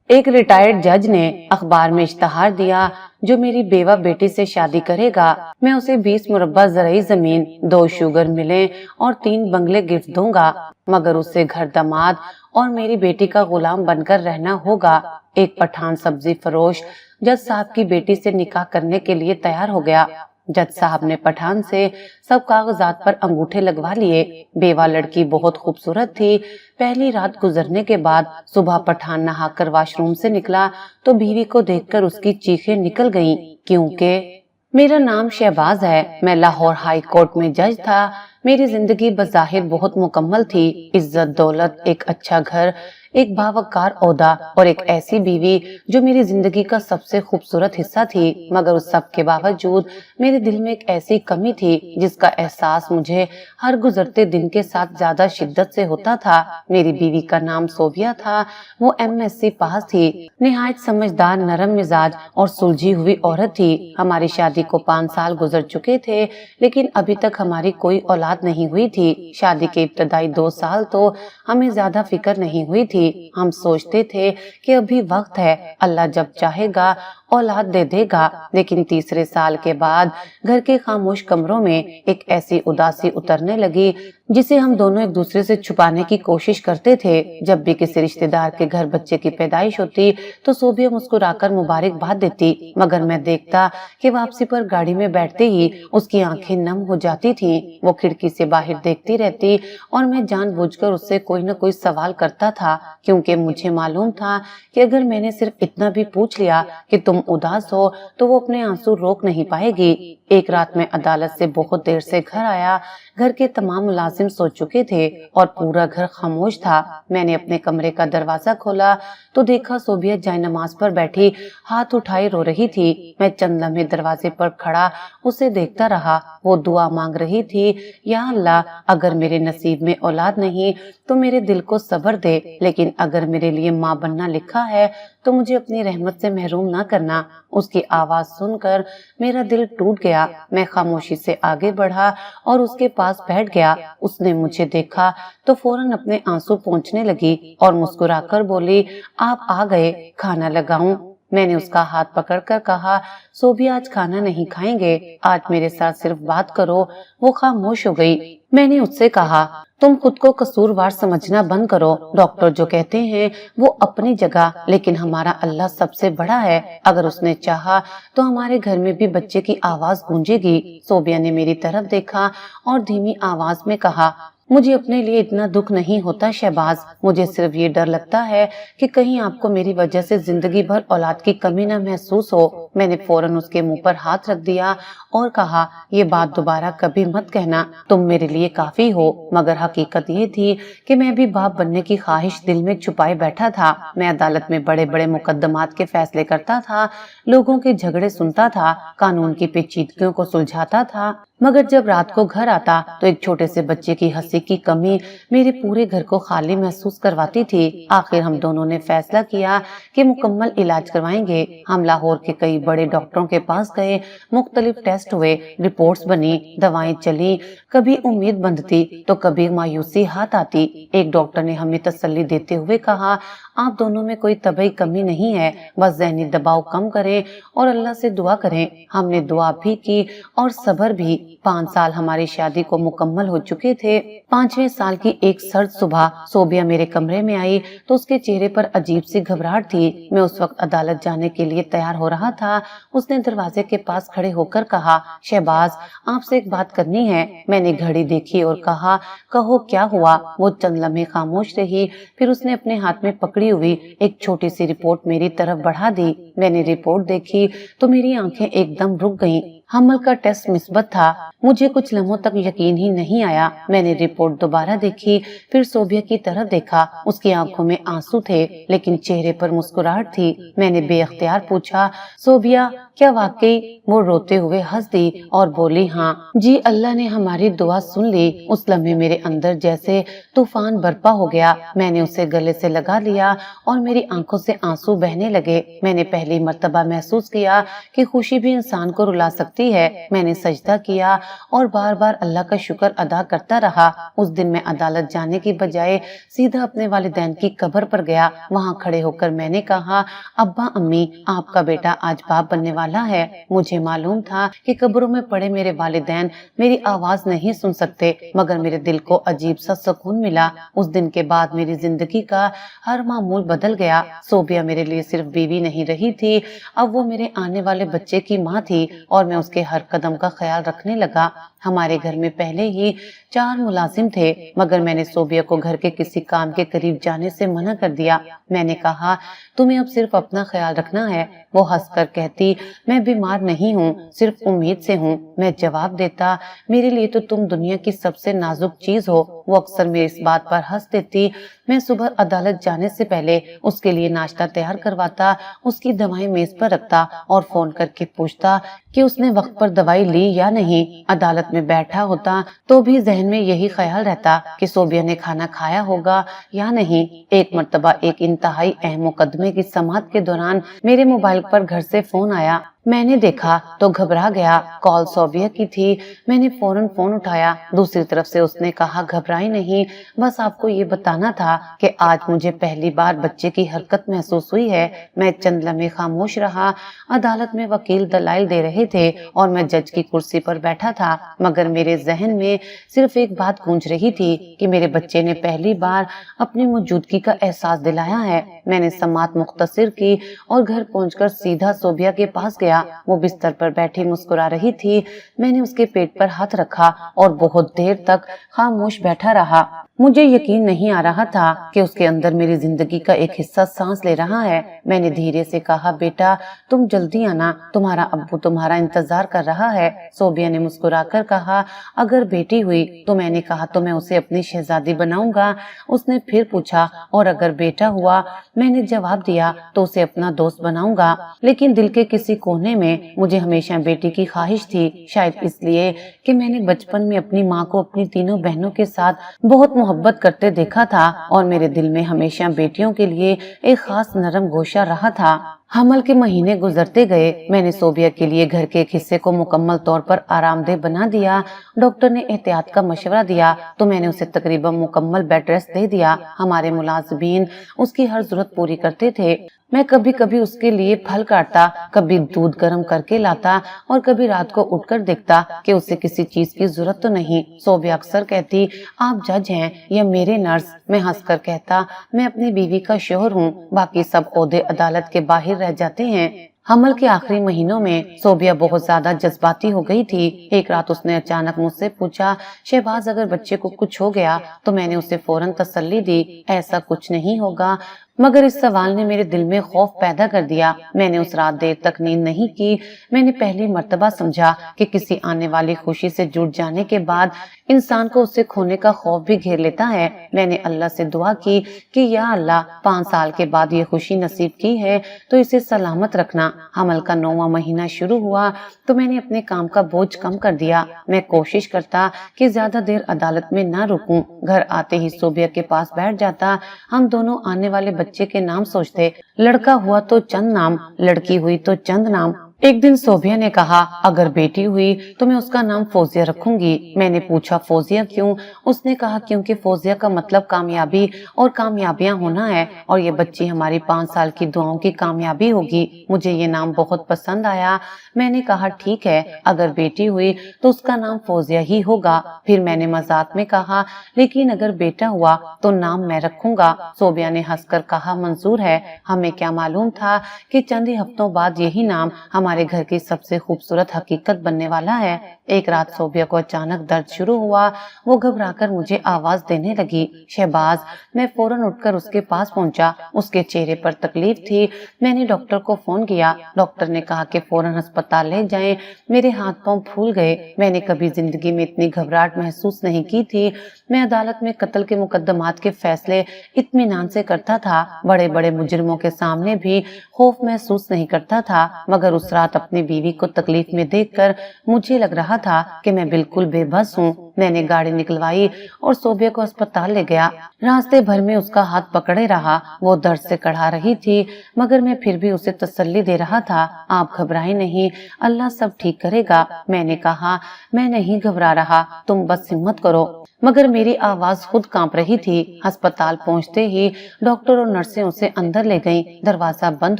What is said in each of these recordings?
ایک ریٹائرڈ جج نے اخبار میں اشتہار دیا، جو میری بیوہ بیٹی سے شادی کرے گا میں اسے 20 مربع زرعی زمین، 2 شوگر ملیں اور 3 بنگلے گفٹ دوں گا، مگر اسے گھر داماد اور میری بیٹی کا غلام بن کر رہنا ہوگا۔ ایک پٹھان سبزی فروش جج صاحب کی بیٹی سے نکاح کرنے کے لیے تیار ہو گیا۔ جج صاحب نے پٹھان سے سب کاغذات پر انگوٹھے لگوا لیے۔ بیوہ لڑکی بہت خوبصورت تھی۔ پہلی رات گزرنے کے بعد صبح پٹھان نہا کر واش روم سے نکلا تو بیوی کو دیکھ کر اس کی چیخیں نکل گئیں، کیونکہ میرا نام شہباز ہے، میں لاہور ہائی کورٹ میں جج تھا۔ میری زندگی بظاہر بہت مکمل تھی، عزت دولت، ایک اچھا گھر، ایک باوقار عہدہ اور ایک ایسی بیوی جو میری زندگی کا سب سے خوبصورت حصہ تھی، مگر اس سب کے باوجود میرے دل میں ایک ایسی کمی تھی جس کا احساس مجھے ہر گزرتے دن کے ساتھ زیادہ شدت سے ہوتا تھا۔ میری بیوی کا نام صوبیہ تھا، وہ MSc پاس تھی، نہایت سمجھدار، نرم مزاج اور سلجھی ہوئی عورت تھی۔ ہماری شادی کو 5 سال گزر چکے تھے، لیکن ابھی تک ہماری کوئی اولاد نہیں ہوئی تھی۔ شادی کے ابتدائی 2 سال تو ہمیں زیادہ فکر نہیں ہوئی تھی، ہم سوچتے تھے کہ ابھی وقت ہے، اللہ جب چاہے گا اولاد دے دے گا، لیکن تیسرے سال کے بعد گھر کے خاموش کمروں میں ایک ایسی اداسی اترنے لگی جسے ہم دونوں ایک دوسرے سے چھپانے کی کوشش کرتے تھے۔ جب بھی کسی رشتہ دار کے گھر بچے کی پیدائش ہوتی تو صوبیہ مسکرا کر مبارکباد دیتی، مگر میں دیکھتا کہ واپسی پر گاڑی میں بیٹھتے ہی اس کی آنکھیں نم ہو جاتی تھیں۔ وہ کھڑکی سے باہر دیکھتی رہتی اور میں جان بوجھ کر اس سے کوئی نہ کوئی سوال کرتا تھا، کیونکہ مجھے معلوم تھا کہ اگر میں نے صرف اتنا بھی پوچھ لیا کہ تم اداس ہو تو وہ اپنے آنسو روک نہیں پائے گی۔ ایک رات میں عدالت سے بہت دیر سے گھر آیا۔ گھر کے تمام ملازم سو چکے تھے اور پورا گھر خاموش تھا۔ میں نے اپنے کمرے کا دروازہ کھولا تو دیکھا صوبیہ جائے نماز پر بیٹھی ہاتھ اٹھائے رو رہی تھی۔ میں چند لمحے دروازے پر کھڑا اسے دیکھتا رہا۔ وہ دعا مانگ رہی تھی، یا اللہ اگر میرے نصیب میں اولاد نہیں تو میرے دل کو صبر دے، لیکن اگر میرے لیے ماں بننا لکھا ہے تو مجھے اپنی رحمت سے محروم نہ کرنا۔ اس کی آواز سن کر میرا دل ٹوٹ گیا۔ میں خاموشی سے آگے بڑھا اور اس کے پاس بیٹھ گیا۔ اس نے مجھے دیکھا تو فوراً اپنے آنسو پونچھنے لگی اور مسکرا کر بولی، آپ آ گئے، کھانا لگاؤں؟ میں نے اس کا ہاتھ پکڑ کر کہا، صوبیہ آج کھانا نہیں کھائیں گے، آج میرے ساتھ صرف بات کرو۔ وہ خاموش ہو گئی۔ میں نے اس سے کہا، تم خود کو قصوروار سمجھنا بند کرو، ڈاکٹر جو کہتے ہیں وہ اپنی جگہ، لیکن ہمارا اللہ سب سے بڑا ہے، اگر اس نے چاہا تو ہمارے گھر میں بھی بچے کی آواز گونجے گی۔ صوبیہ نے میری طرف دیکھا اور دھیمی آواز میں کہا، مجھے اپنے لیے اتنا دکھ نہیں ہوتا شہباز، مجھے صرف یہ ڈر لگتا ہے کہ کہیں آپ کو میری وجہ سے زندگی بھر اولاد کی کمی نہ محسوس ہو۔ میں نے فوراً اس کے منہ پر ہاتھ رکھ دیا اور کہا، یہ بات دوبارہ کبھی مت کہنا، تم میرے لیے کافی ہو۔ مگر حقیقت یہ تھی کہ میں بھی باپ بننے کی خواہش دل میں چھپائے بیٹھا تھا۔ میں عدالت میں بڑے بڑے مقدمات کے فیصلے کرتا تھا، لوگوں کے جھگڑے سنتا تھا، قانون کی پیچیدگیوں کو سلجھاتا تھا، مگر جب رات کو گھر آتا تو ایک چھوٹے سے بچے کی ہنسی کی کمی میرے پورے گھر کو خالی محسوس کرواتی تھی۔ آخر ہم دونوں نے فیصلہ کیا کہ مکمل علاج کروائیں گے۔ ہم لاہور کے کئی بڑے ڈاکٹروں کے پاس گئے، مختلف ٹیسٹ ہوئے، رپورٹس بنی، دوائیں چلی، کبھی امید بندھتی تو کبھی مایوسی ہاتھ آتی۔ ایک ڈاکٹر نے ہمیں تسلی دیتے ہوئے کہا، آپ دونوں میں کوئی طبعی کمی نہیں ہے، بس ذہنی دباؤ کم کریں اور اللہ سے دعا کریں۔ ہم نے دعا بھی کی اور صبر بھی۔ 5 سال ہماری شادی کو مکمل ہو چکے تھے۔ 5ویں سال کی ایک سرد صبح صوبیہ میرے کمرے میں آئی تو اس کے چہرے پر عجیب سی گھبراہٹ تھی۔ میں اس وقت عدالت جانے کے لیے تیار ہو رہا تھا۔ اس نے دروازے کے پاس کھڑے ہو کر کہا، شہباز آپ سے ایک بات کرنی ہے۔ میں نے گھڑی دیکھی اور کہا، کہو کیا ہوا؟ وہ چند لمحے خاموش رہی، پھر اس نے اپنے ہاتھ میں پکڑی ہوئی ایک چھوٹی سی رپورٹ میری طرف بڑھا دی۔ میں نے رپورٹ دیکھی تو میری آنکھیں ایک دم رک گئیں۔ حمل کا ٹیسٹ مثبت تھا۔ مجھے کچھ لمحوں تک یقین ہی نہیں آیا۔ میں نے رپورٹ دوبارہ دیکھی، پھر صوبیہ کی طرف دیکھا۔ اس کی آنکھوں میں آنسو تھے لیکن چہرے پر مسکراہٹ تھی۔ میں نے بے اختیار پوچھا، صوبیہ کیا واقعی؟ وہ روتے ہوئے ہنس دی اور بولی ہاں جی، اللہ نے ہماری دعا سن لی۔ اس لمحے میرے اندر جیسے طوفان برپا ہو گیا۔ میں نے اسے گلے سے لگا لیا اور میری آنکھوں سے آنسو بہنے لگے۔ میں نے پہلی مرتبہ محسوس کیا کہ خوشی بھی انسان کو رلا سکتی ہے۔ میں نے سجدہ کیا اور بار بار اللہ کا شکر ادا کرتا رہا۔ اس دن میں عدالت جانے کی بجائے سیدھا اپنے والدین کی قبر پر گیا۔ وہاں کھڑے ہو کر میں نے کہا، ابا امی، آپ کا بیٹا آج باپ بننے والا ہے۔ مجھے معلوم تھا کہ قبروں میں پڑے میرے والدین میری آواز نہیں سن سکتے، مگر میرے دل کو عجیب سا سکون ملا۔ اس دن کے بعد میری زندگی کا ہر معمول بدل گیا۔ صوبیہ میرے لیے صرف بیوی نہیں رہی تھی، اب وہ میرے آنے والے بچے کی ماں تھی اور میں اس کے ہر قدم کا خیال رکھنے لگا۔ ہمارے گھر میں پہلے ہی 4 ملازم تھے، مگر میں نے صوبیہ کو گھر کے کسی کام کے قریب جانے سے منع کر دیا۔ میں نے کہا، تمہیں اب صرف اپنا خیال رکھنا ہے۔ وہ ہنس کر کہتی، میں بیمار نہیں ہوں، صرف امید سے ہوں۔ میں جواب دیتا، میرے لیے تو تم دنیا کی سب سے نازک چیز ہو۔ وہ اکثر میری اس بات پر ہنس دیتی۔ میں صبح عدالت جانے سے پہلے اس کے لیے ناشتہ تیار کرواتا، اس کی دوائیں میز پر رکھتا اور فون کر کے پوچھتا کہ اس نے وقت پر دوائی لی یا نہیں۔ عدالت میں بیٹھا ہوتا تو بھی ذہن میں یہی خیال رہتا کہ صوبیہ نے کھانا کھایا ہوگا یا نہیں۔ ایک مرتبہ ایک انتہائی اہم مقدمے کی سماعت کے دوران میرے موبائل پر گھر سے فون آیا۔ میں نے دیکھا تو گھبرا گیا۔ کال صوبیہ کی تھی۔ میں نے فوراً فون اٹھایا۔ دوسری طرف سے اس نے کہا، گھبرائی نہیں، بس آپ کو یہ بتانا تھا کہ آج مجھے پہلی بار بچے کی حرکت محسوس ہوئی ہے۔ میں چند لمحے خاموش رہا۔ عدالت میں وکیل دلائل دے رہے تھے اور میں جج کی کرسی پر بیٹھا تھا، مگر میرے ذہن میں صرف ایک بات گونج رہی تھی کہ میرے بچے نے پہلی بار اپنی موجودگی کا احساس دلایا ہے۔ میں نے سماعت مختصر کی اور گھر پہنچ کر سیدھا صوبیہ کے پاس گیا۔ وہ بستر پر بیٹھی مسکرا رہی تھی۔ میں نے اس کے پیٹ پر ہاتھ رکھا اور بہت دیر تک خاموش بیٹھا رہا۔ مجھے یقین نہیں آ رہا تھا کہ اس کے اندر میری زندگی کا ایک حصہ سانس لے رہا ہے۔ میں نے دھیرے سے کہا، بیٹا تم جلدی آنا، تمہارا ابو تمہارا انتظار کر رہا ہے۔ صوبیہ نے مسکرا کر کہا، اگر بیٹی ہوئی تو میں نے کہا تو میں اسے اپنی شہزادی بناؤں گا۔ اس نے پھر پوچھا، اور اگر بیٹا ہوا؟ میں نے جواب دیا، تو اسے اپنا دوست بناؤں گا۔ لیکن دل کے کسی کونے میں مجھے ہمیشہ بیٹی کی خواہش تھی، شاید اس لیے کہ میں نے بچپن میں اپنی ماں کو اپنی تینوں بہنوں کے ساتھ بہت محبت کرتے دیکھا تھا اور میرے دل میں ہمیشہ بیٹیوں کے لیے ایک خاص نرم گوشہ رہا تھا۔ حمل کے مہینے گزرتے گئے۔ میں نے صوبیہ کے لیے گھر کے ایک حصے کو مکمل طور پر آرام دہ بنا دیا۔ ڈاکٹر نے احتیاط کا مشورہ دیا تو میں نے اسے تقریباً مکمل بیڈ ریسٹ دے دیا۔ ہمارے ملازمین اس کی ہر ضرورت پوری کرتے تھے۔ میں کبھی کبھی اس کے لیے پھل کاٹتا، کبھی دودھ گرم کر کے لاتا اور کبھی رات کو اٹھ کر دیکھتا کہ اسے کسی چیز کی ضرورت تو نہیں۔ صوبیہ اکثر کہتی، آپ جج ہیں یا میرے نرس؟ میں ہنس کر کہتا، میں اپنی بیوی کا شوہر ہوں، باقی سب عہدے عدالت کے باہر رہ جاتے ہیں۔ حمل کے آخری مہینوں میں صوبیہ بہت زیادہ جذباتی ہو گئی تھی۔ ایک رات اس نے اچانک مجھ سے پوچھا، شہباز اگر بچے کو کچھ ہو گیا؟ تو میں نے اسے فوراً تسلی دی، ایسا کچھ نہیں ہوگا، مگر اس سوال نے میرے دل میں خوف پیدا کر دیا۔ میں نے اس رات دیر تک نیند نہیں کی۔ میں نے پہلی مرتبہ سمجھا کہ کسی آنے والی خوشی سے جڑ جانے کے بعد انسان کو اسے کھونے کا خوف بھی گھیر لیتا ہے۔ میں نے اللہ سے دعا کی کہ یا اللہ، 5 سال کے بعد یہ خوشی نصیب کی ہے تو اسے سلامت رکھنا۔ حمل کا 9واں مہینہ شروع ہوا تو میں نے اپنے کام کا بوجھ کم کر دیا۔ میں کوشش کرتا کہ زیادہ دیر عدالت میں نہ رکوں۔ گھر آتے ہی صوبیہ کے پاس بیٹھ جاتا۔ ہم دونوں آنے والے بچے کے نام سوچتے، لڑکا ہوا تو چند نام، لڑکی ہوئی تو چند نام۔ ایک دن صوبیہ نے کہا، اگر بیٹی ہوئی تو میں اس کا نام فوزیہ رکھوں گی۔ میں نے پوچھا، فوزیہ کیوں؟ اس نے کہا، کیونکہ فوزیہ کا مطلب کامیابی اور کامیابیاں ہونا ہے، اور یہ بچی ہماری 5 سال کی دعاؤں کی کامیابی ہوگی۔ مجھے یہ نام بہت پسند آیا۔ میں نے کہا، ٹھیک ہے، اگر بیٹی ہوئی تو اس کا نام فوزیہ ہی ہوگا۔ پھر میں نے مذاق میں کہا، لیکن اگر بیٹا ہوا تو نام میں رکھوں گا۔ صوبیہ نے ہنس کر کہا، منظور ہے۔ ہمیں کیا معلوم تھا کہ چند ہی ہفتوں بعد یہی نام ہمارے گھر کی سب سے خوبصورت حقیقت بننے والا ہے۔ ایک رات صوبیہ کو اچانک درد شروع ہوا۔ وہ گھبرا کر مجھے آواز دینے لگی، شہباز۔ میں فوراً اٹھ کر اس کے پاس پہنچا۔ اس کے چہرے پر تکلیف تھی۔ میں نے ڈاکٹر کو فون کیا۔ ڈاکٹر نے کہا کہ فوراً ہسپتال لے جائیں۔ میرے ہاتھ پاؤں پھول گئے۔ میں نے کبھی زندگی میں اتنی گھبراہٹ محسوس نہیں کی تھی۔ میں عدالت میں قتل کے مقدمات کے فیصلے اطمینان سے کرتا تھا، بڑے بڑے مجرموں کے سامنے بھی خوف محسوس نہیں کرتا تھا، مگر اس رات اپنی بیوی کو تکلیف میں دیکھ کر مجھے لگ رہا تھا کہ میں بالکل بے بس ہوں۔ میں نے گاڑی نکلوائی اور صوبیہ کو اسپتال لے گیا۔ راستے بھر میں اس کا ہاتھ پکڑے رہا، وہ درد سے کڑھا رہی تھی، مگر میں پھر بھی اسے تسلی دے رہا تھا۔ آپ گھبرائیں نہیں، اللہ سب ٹھیک کرے گا۔ میں نے کہا، میں نہیں گھبرا رہا، تم بس ہمت کرو۔ مگر میری آواز خود کانپ رہی تھی۔ ہسپتال پہنچتے ہی ڈاکٹر اور نرسیں اسے اندر لے گئیں۔ دروازہ بند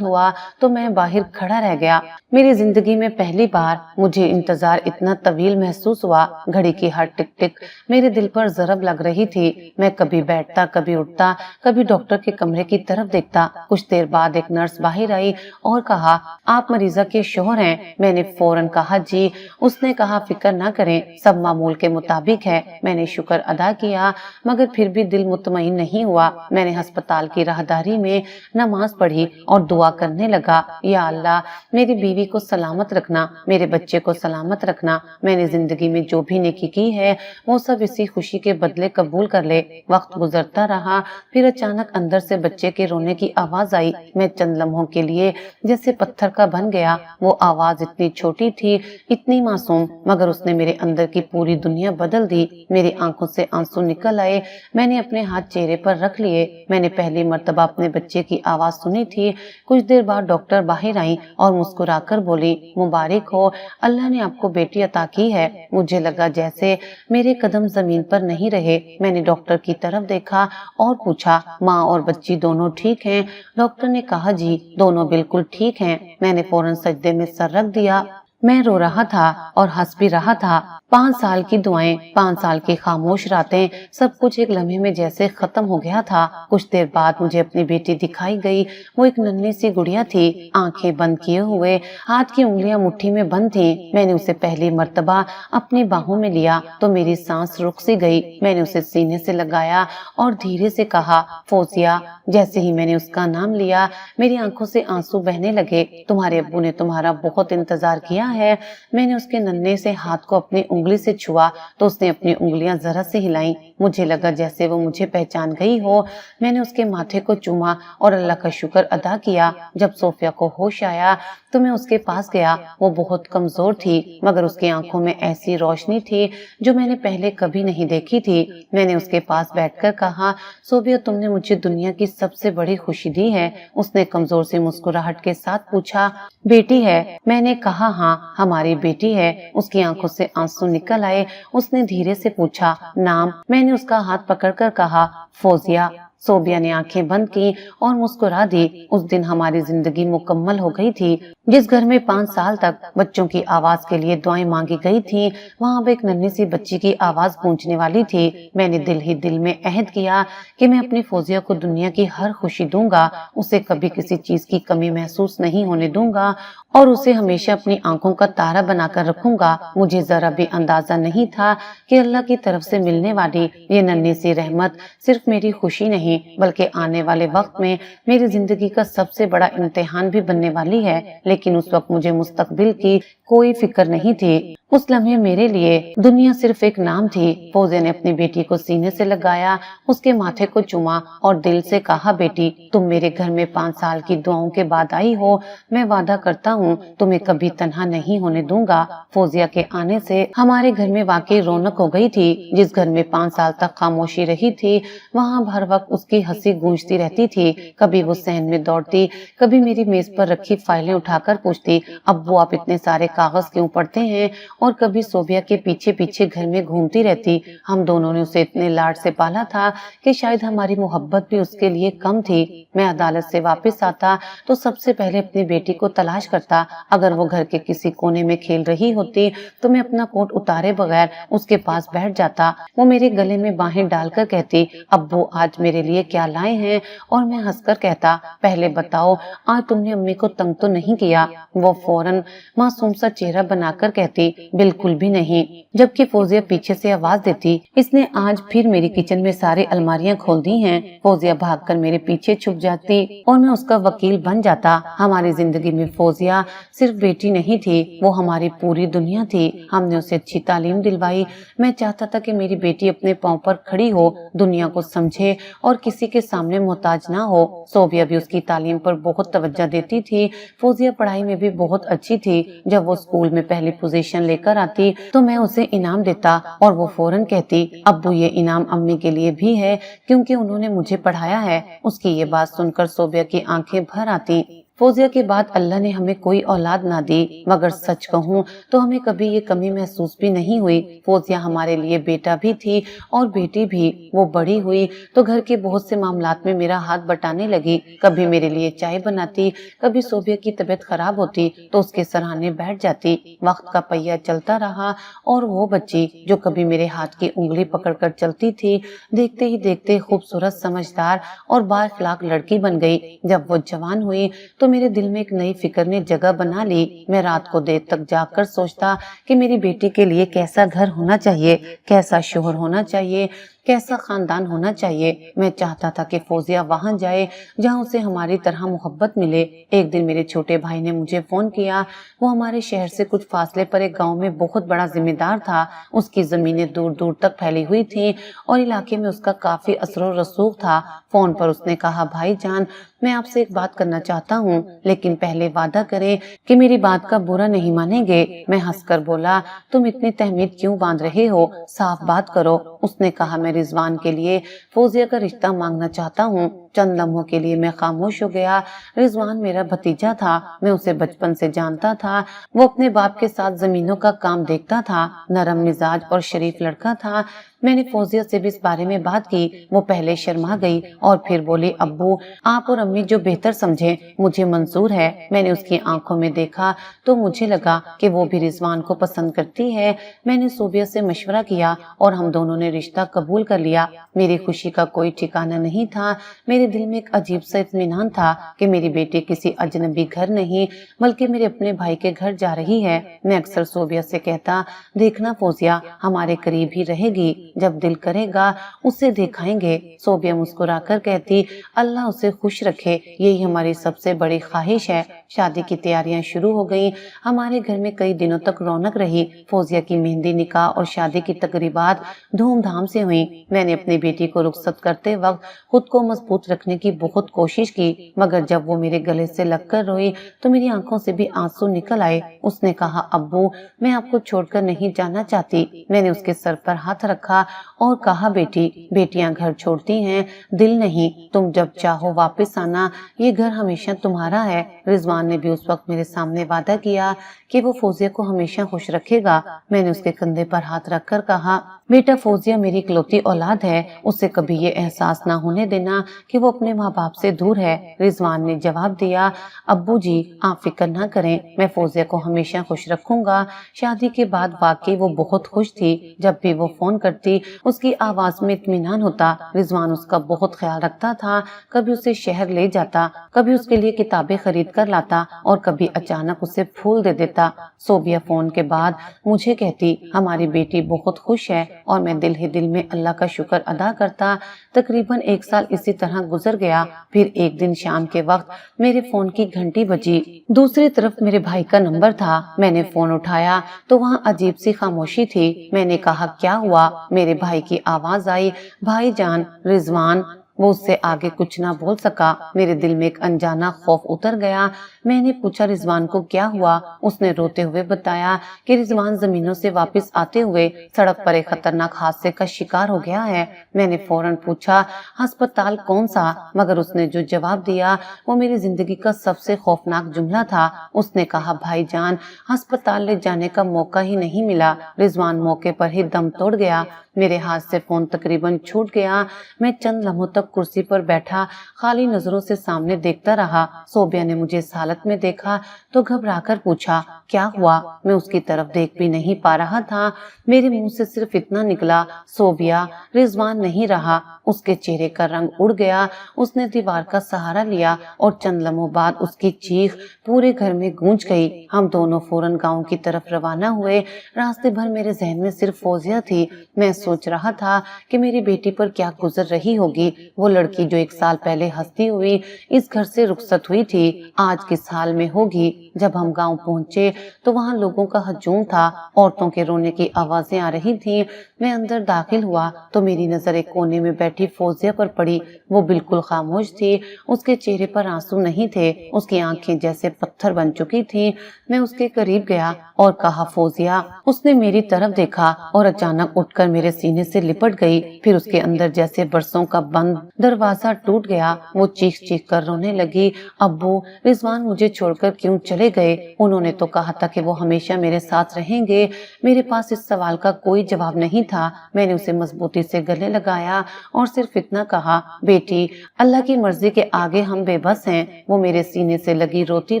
ہوا تو میں باہر کھڑا رہ گیا۔ میری زندگی میں پہلی بار مجھے انتظار اتنا طویل محسوس ہوا۔ گھڑی کی ہر ٹک ٹک میرے دل پر ضرب لگ رہی تھی۔ میں کبھی بیٹھتا، کبھی اٹھتا، کبھی ڈاکٹر کے کمرے کی طرف دیکھتا۔ کچھ دیر بعد ایک نرس باہر آئی اور کہا، آپ مریضہ کے شوہر ہیں؟ میں نے فوراً کہا جی۔ اس نے کہا، فکر نہ کریں، سب معمول کے مطابق ہے۔ میں نے شکر ادا کیا، مگر پھر بھی دل مطمئن نہیں ہوا۔ میں نے ہسپتال کی راہداری میں نماز پڑھی اور دعا کرنے لگا، یا اللہ میری بیوی کو سلامت رکھنا، میرے بچے کو سلامت رکھنا۔ میں نے زندگی میں جو بھی نیکی کی ہے وہ سب اسی خوشی کے بدلے قبول کر لے۔ وقت گزرتا رہا، پھر اچانک اندر سے بچے کے رونے کی آواز آئی۔ میں چند لمحوں کے لیے جیسے پتھر کا بن گیا۔ وہ آواز اتنی چھوٹی تھی، اتنی معصوم، مگر اس نے میرے اندر کی پوری دنیا بدل دی۔ میری آنکھوں سے آنسو نکل آئے۔ میں نے اپنے ہاتھ چہرے پر رکھ لیے۔ میں نے پہلی مرتبہ اپنے بچے کی آواز سنی تھی۔ کچھ دیر بعد ڈاکٹر باہر آئیں اور مسکرا کر بولی، مبارک ہو، اللہ نے آپ کو بیٹی عطا کی ہے۔ مجھے لگا جیسے میرے قدم زمین پر نہیں رہے۔ میں نے ڈاکٹر کی طرف دیکھا اور پوچھا، ماں اور بچی دونوں ٹھیک ہیں؟ ڈاکٹر نے کہا جی، دونوں بالکل ٹھیک ہیں۔ میں نے فوراً سجدے میں سر رکھ دیا۔ میں رو رہا تھا اور ہنس بھی رہا تھا۔ 5 سال کی دعائیں، 5 سال کی خاموش راتیں، سب کچھ ایک لمحے میں جیسے ختم ہو گیا تھا۔ کچھ دیر بعد مجھے اپنی بیٹی دکھائی گئی۔ وہ ایک ننھی سی گڑیا تھی، آنکھیں بند کیے ہوئے، ہاتھ کی انگلیاں مٹھی میں بند تھیں۔ میں نے اسے پہلی مرتبہ اپنی باہوں میں لیا تو میری سانس رک سی گئی۔ میں نے اسے سینے سے لگایا اور دھیرے سے کہا، فوزیہ۔ جیسے ہی میں نے اس کا نام لیا، میری آنکھوں سے آنسو بہنے لگے۔ تمہارے ابو نے تمہارا بہت انتظار کیا ہے۔ میں نے اس کے ننھے سے ہاتھ کو اپنی انگلی سے چھوا تو اس نے اپنی انگلیاں ذرا سے ہلائیں۔ مجھے لگا جیسے وہ مجھے پہچان گئی ہو۔ میں نے اس کے ماتھے کو چوما اور اللہ کا شکر ادا کیا۔ جب صوفیہ کو ہوش آیا تو میں اس کے پاس گیا۔ وہ بہت کمزور تھی، مگر اس کی آنکھوں میں ایسی روشنی تھی جو میں نے پہلے کبھی نہیں دیکھی تھی۔ میں نے اس کے پاس بیٹھ کر کہا، صوفیہ، تم نے مجھے دنیا کی سب سے بڑی خوشی دی ہے۔ اس نے کمزور سی مسکراہٹ کے ساتھ پوچھا، بیٹی ہے؟ میں نے کہا، ہاں ہماری بیٹی ہے۔ اس کی آنکھوں سے آنسو نکل آئے۔ اس نے دھیرے سے پوچھا، نام؟ میں نے اس کا ہاتھ پکڑ کر کہا، فوزیہ۔ صوبیہ نے آنکھیں بند کی اور مسکرا دی۔ اس دن ہماری زندگی مکمل ہو گئی تھی۔ جس گھر میں 5 سال تک بچوں کی آواز کے لیے دعائیں مانگی گئی تھی، وہاں اب ایک ننھی سی بچی کی آواز گونجنے والی تھی۔ میں نے دل ہی دل میں عہد کیا کہ میں اپنی فوزیہ کو دنیا کی ہر خوشی دوں گا، اسے کبھی کسی چیز کی کمی محسوس نہیں ہونے دوں گا اور اسے ہمیشہ اپنی آنکھوں کا تارا بنا کر رکھوں گا۔ مجھے ذرا بھی اندازہ نہیں تھا کہ اللہ کی طرف سے ملنے والی یہ ننھی سی رحمت صرف میری خوشی نہیں بلکہ آنے والے وقت میں میری زندگی کا سب سے بڑا امتحان بھی بننے والی ہے۔ لیکن اس وقت مجھے مستقبل کی کوئی فکر نہیں تھی۔ اس لمحے میرے لیے دنیا صرف ایک نام تھی۔ فوزیہ نے اپنی بیٹی کو سینے سے لگایا، اس کے ماتھے کو چوما اور دل سے کہا، بیٹی، تم میرے گھر میں 5 سال کی دعاؤں کے بعد آئی ہو۔ میں وعدہ کرتا ہوں تمہیں کبھی تنہا نہیں ہونے دوں گا۔ فوزیہ کے آنے سے ہمارے گھر میں واقعی رونق ہو گئی تھی۔ جس گھر میں 5 سال تک خاموشی رہی تھی، وہاں ہر وقت اس کی ہنسی گونجتی رہتی تھی۔ کبھی وہ صحن میں دوڑتی، کبھی میری میز پر رکھی فائلیں اٹھا کر پوچھتی، ابو آپ اتنے سارے کاغذ کیوں پڑھتے ہیں؟ اور کبھی صوبیہ کے پیچھے پیچھے گھر میں گھومتی رہتی۔ ہم دونوں نے اسے اتنے لاڈ سے پالا تھا کہ شاید ہماری محبت بھی اس کے لیے کم تھی۔ میں عدالت سے واپس آتا تو سب سے پہلے اپنی بیٹی کو تلاش کرتا۔ اگر وہ گھر کے کسی کونے میں کھیل رہی ہوتی تو میں اپنا کوٹ اتارے بغیر اس کے پاس بیٹھ جاتا۔ وہ میرے گلے میں باہیں ڈال کر کہتی، ابو آج میرے لیے کیا لائے ہیں؟ اور میں ہنس کر کہتا، پہلے بتاؤ آج تم نے امی کو تنگ تو نہیں کیا؟ وہ فوراً معصوم سا چہرہ بنا کر کہتی، بالکل بھی نہیں۔ جبکہ فوزیہ پیچھے سے آواز دیتی، اس نے آج پھر میری کچن میں سارے الماریاں کھول دی ہیں۔ فوزیہ بھاگ کر میرے پیچھے چھپ جاتی اور میں اس کا وکیل بن جاتا۔ ہماری زندگی میں فوزیہ صرف بیٹی نہیں تھی، وہ ہماری پوری دنیا تھی۔ ہم نے اسے اچھی تعلیم دلوائی۔ میں چاہتا تھا کہ میری بیٹی اپنے پاؤں پر کھڑی ہو، دنیا کو سمجھے اور کسی کے سامنے محتاج نہ ہو۔ صوبیہ بھی اس کی تعلیم پر بہت توجہ دیتی تھی۔ فوزیہ پڑھائی میں بھی بہت اچھی تھی۔ جب وہ اسکول میں پہلی پوزیشن لے کر آتی تو میں اسے انعام دیتا اور وہ فوراً کہتی، ابو یہ انعام امی کے لیے بھی ہے کیونکہ انہوں نے مجھے پڑھایا ہے۔ اس کی یہ بات سن کر صوبیہ کی آنکھیں بھر آتی۔ فوزیہ کے بعد اللہ نے ہمیں کوئی اولاد نہ دی، مگر سچ کہوں تو ہمیں کبھی یہ کمی محسوس بھی نہیں ہوئی۔ فوزیہ ہمارے لیے بیٹا بھی تھی اور بیٹی بھی۔ وہ بڑی ہوئی تو گھر کے بہت سے معاملات میں میرا ہاتھ بٹانے لگی۔ کبھی میرے لیے چائے بناتی، کبھی صوبیہ کی طبیعت خراب ہوتی تو اس کے سراہنے بیٹھ جاتی۔ وقت کا پہیہ چلتا رہا اور وہ بچی جو کبھی میرے ہاتھ کی انگلی پکڑ کر چلتی تھی، دیکھتے ہی دیکھتے خوبصورت، سمجھدار اور با اخلاق لڑکی بن گئی۔ جب وہ جوان ہوئی تو میرے دل میں ایک نئی فکر نے جگہ بنا لی۔ میں رات کو دیر تک جاگ کر سوچتا کہ میری بیٹی کے لیے کیسا گھر ہونا چاہیے، کیسا شوہر ہونا چاہیے، کیسا خاندان ہونا چاہیے۔ میں چاہتا تھا کہ فوزیہ وہاں جائے جہاں اسے ہماری طرح محبت ملے۔ ایک دن میرے چھوٹے بھائی نے مجھے فون کیا۔ وہ ہمارے شہر سے کچھ فاصلے پر ایک گاؤں میں بہت بڑا ذمہ دار تھا۔ اس کی زمینیں دور دور تک پھیلی ہوئی تھیں اور علاقے میں اس کا کافی اثر و رسوخ تھا۔ فون پر اس نے کہا، بھائی جان، میں آپ سے ایک بات کرنا چاہتا ہوں، لیکن پہلے وعدہ کریں کہ میری بات کا برا نہیں مانیں گے۔ میں ہنس کر بولا، تم اتنی تہمت کیوں باندھ رہے ہو، صاف بات کرو۔ اس نے کہا، میں رضوان کے لیے فوزیہ کا رشتہ مانگنا چاہتا ہوں۔ چند لمحوں کے لیے میں خاموش ہو گیا۔ رضوان میرا بھتیجا تھا، میں اسے بچپن سے جانتا تھا۔ وہ اپنے باپ کے ساتھ زمینوں کا کام دیکھتا تھا، نرم مزاج اور شریف لڑکا تھا۔ میں نے فوزیہ سے بھی اس بارے میں بات کی۔ وہ پہلے شرما گئی اور پھر بولی، ابو آپ اور امی جو بہتر سمجھیں مجھے منظور ہے۔ میں نے اس کی آنکھوں میں دیکھا تو مجھے لگا کہ وہ بھی رضوان کو پسند کرتی ہے۔ میں نے صوبیہ سے مشورہ کیا اور ہم دونوں نے رشتہ قبول کر لیا۔ میری خوشی کا کوئی ٹھکانہ نہیں تھا۔ میرے دل میں ایک عجیب سا اطمینان تھا کہ میری بیٹی کسی اجنبی گھر نہیں بلکہ میرے اپنے بھائی کے گھر جا رہی ہے۔ میں اکثر صوبیہ سے کہتا، دیکھنا فوزیہ ہمارے قریب ہی رہے گی، جب دل کرے گا اسے دکھائیں گے۔ صوبیہ مسکرا کر کہتی، اللہ اسے خوش رکھے، یہی ہماری سب سے بڑی خواہش ہے۔ شادی کی تیاریاں شروع ہو گئیں۔ ہمارے گھر میں کئی دنوں تک رونق رہی۔ فوزیہ کی مہندی، نکاح اور شادی کی تقریبات دھوم دھام سے ہوئیں۔ میں نے اپنی بیٹی کو رخصت کرتے وقت خود کو مضبوط رکھنے کی بہت کوشش کی، مگر جب وہ میرے گلے سے لگ کر روئی تو میری آنکھوں سے بھی آنسو نکل آئے۔ اس نے کہا، ابو میں آپ کو چھوڑ کر نہیں جانا چاہتی۔ میں نے اس کے سر پر ہاتھ رکھا اور کہا، بیٹی، بیٹیاں گھر چھوڑتی ہیں، دل نہیں۔ تم جب چاہو واپس آنا، یہ گھر ہمیشہ تمہارا ہے۔ رضوان نے بھی اس وقت میرے سامنے وعدہ کیا کہ وہ فوزیہ کو ہمیشہ خوش رکھے گا۔ میں نے اس کے کندھے پر ہاتھ رکھ کر کہا، بیٹا فوزیہ میری اکلوتی اولاد ہے، اسے کبھی یہ احساس نہ ہونے دینا کہ وہ اپنے ماں باپ سے دور ہے۔ رضوان نے جواب دیا، ابو جی آپ فکر نہ کریں، میں فوزیہ کو ہمیشہ خوش رکھوں گا۔ شادی کے بعد واقعی وہ بہت خوش تھی۔ جب بھی وہ فون کرتی اس کی آواز میں اطمینان ہوتا۔ رضوان اس کا بہت خیال رکھتا تھا، کبھی اسے شہر لے جاتا، کبھی اس کے لیے کتابیں خرید کر لاتا اور کبھی اچانک اسے پھول دے دیتا۔ صوبیہ فون کے بعد مجھے کہتی، ہماری بیٹی بہت خوش ہے، اور میں دل ہی دل میں اللہ کا شکر ادا کرتا۔ تقریباً 1 سال اسی طرح گزر گیا۔ پھر ایک دن شام کے وقت میرے فون کی گھنٹی بجی۔ دوسری طرف میرے بھائی کا نمبر تھا۔ میں نے فون اٹھایا تو وہاں عجیب سی خاموشی تھی۔ میں نے کہا، کیا ہوا؟ میرے بھائی کی آواز آئی، بھائی جان، رضوان۔ وہ اس سے آگے کچھ نہ بول سکا۔ میرے دل میں ایک انجانا خوف اتر گیا۔ میں نے پوچھا، رضوان کو کیا ہوا؟ اس نے روتے ہوئے بتایا کہ رضوان زمینوں سے واپس آتے ہوئے سڑک پر ایک خطرناک حادثے کا شکار ہو گیا ہے۔ میں نے فوراً پوچھا، ہسپتال کون سا؟ مگر اس نے جو جواب دیا وہ میری زندگی کا سب سے خوفناک جملہ تھا۔ اس نے کہا، بھائی جان، ہسپتال لے جانے کا موقع ہی نہیں ملا، رضوان موقع پر ہی دم توڑ گیا۔ میرے ہاتھ سے فون تقریباً چھوٹ گیا۔ میں چند لمحوں تک کرسی پر بیٹھا خالی نظروں سے سامنے دیکھتا رہا۔ صوبیہ نے مجھے اس حالت میں دیکھا تو گھبرا کر پوچھا کیا ہوا؟ میں اس کی طرف دیکھ بھی نہیں پا رہا تھا۔ میرے منہ سے صرف اتنا نکلا صوبیہ، رضوان نہیں رہا۔ اس کے چہرے کا رنگ اڑ گیا۔ اس نے دیوار کا سہارا لیا اور چند لمحوں بعد اس کی چیخ پورے گھر میں گونج گئی۔ ہم دونوں فوراً گاؤں کی طرف روانہ ہوئے۔ راستے بھر میرے ذہن میں صرف فوزیہ تھی۔ میں سوچ رہا تھا کہ میری بیٹی پر کیا گزر رہی ہوگی۔ وہ لڑکی جو 1 سال پہلے ہنستی ہوئی اس گھر سے رخصت ہوئی تھی، آج کس حال میں ہوگی۔ جب ہم گاؤں پہنچے تو وہاں لوگوں کا ہجوم تھا، عورتوں کے رونے کی آوازیں آ رہی تھیں۔ میں اندر داخل ہوا تو میری نظر ایک کونے میں بیٹھی فوزیہ پر پڑی۔ وہ بالکل خاموش تھی، اس کے چہرے پر آنسو نہیں تھے، اس کی آنکھیں جیسے پتھر بن چکی تھیں۔ میں اس کے قریب گیا اور کہا فوزیہ۔ اس نے میری طرف دیکھا اور اچانک اٹھ کر میرے سینے سے لپٹ گئی۔ پھر اس کے اندر جیسے برسوں کا بند دروازہ ٹوٹ گیا۔ وہ چیخ چیخ کر رونے لگی، ابو، رضوان مجھے چھوڑ کر کیوں چلے گئے؟ انہوں نے تو کہا تھا کہ وہ ہمیشہ میرے ساتھ رہیں گے۔ میرے پاس اس سوال کا کوئی جواب نہیں تھا۔ میں نے اسے مضبوطی سے گلے لگایا اور صرف اتنا کہا، بیٹی، اللہ کی مرضی کے آگے ہم بے بس ہیں۔ وہ میرے سینے سے لگی روتی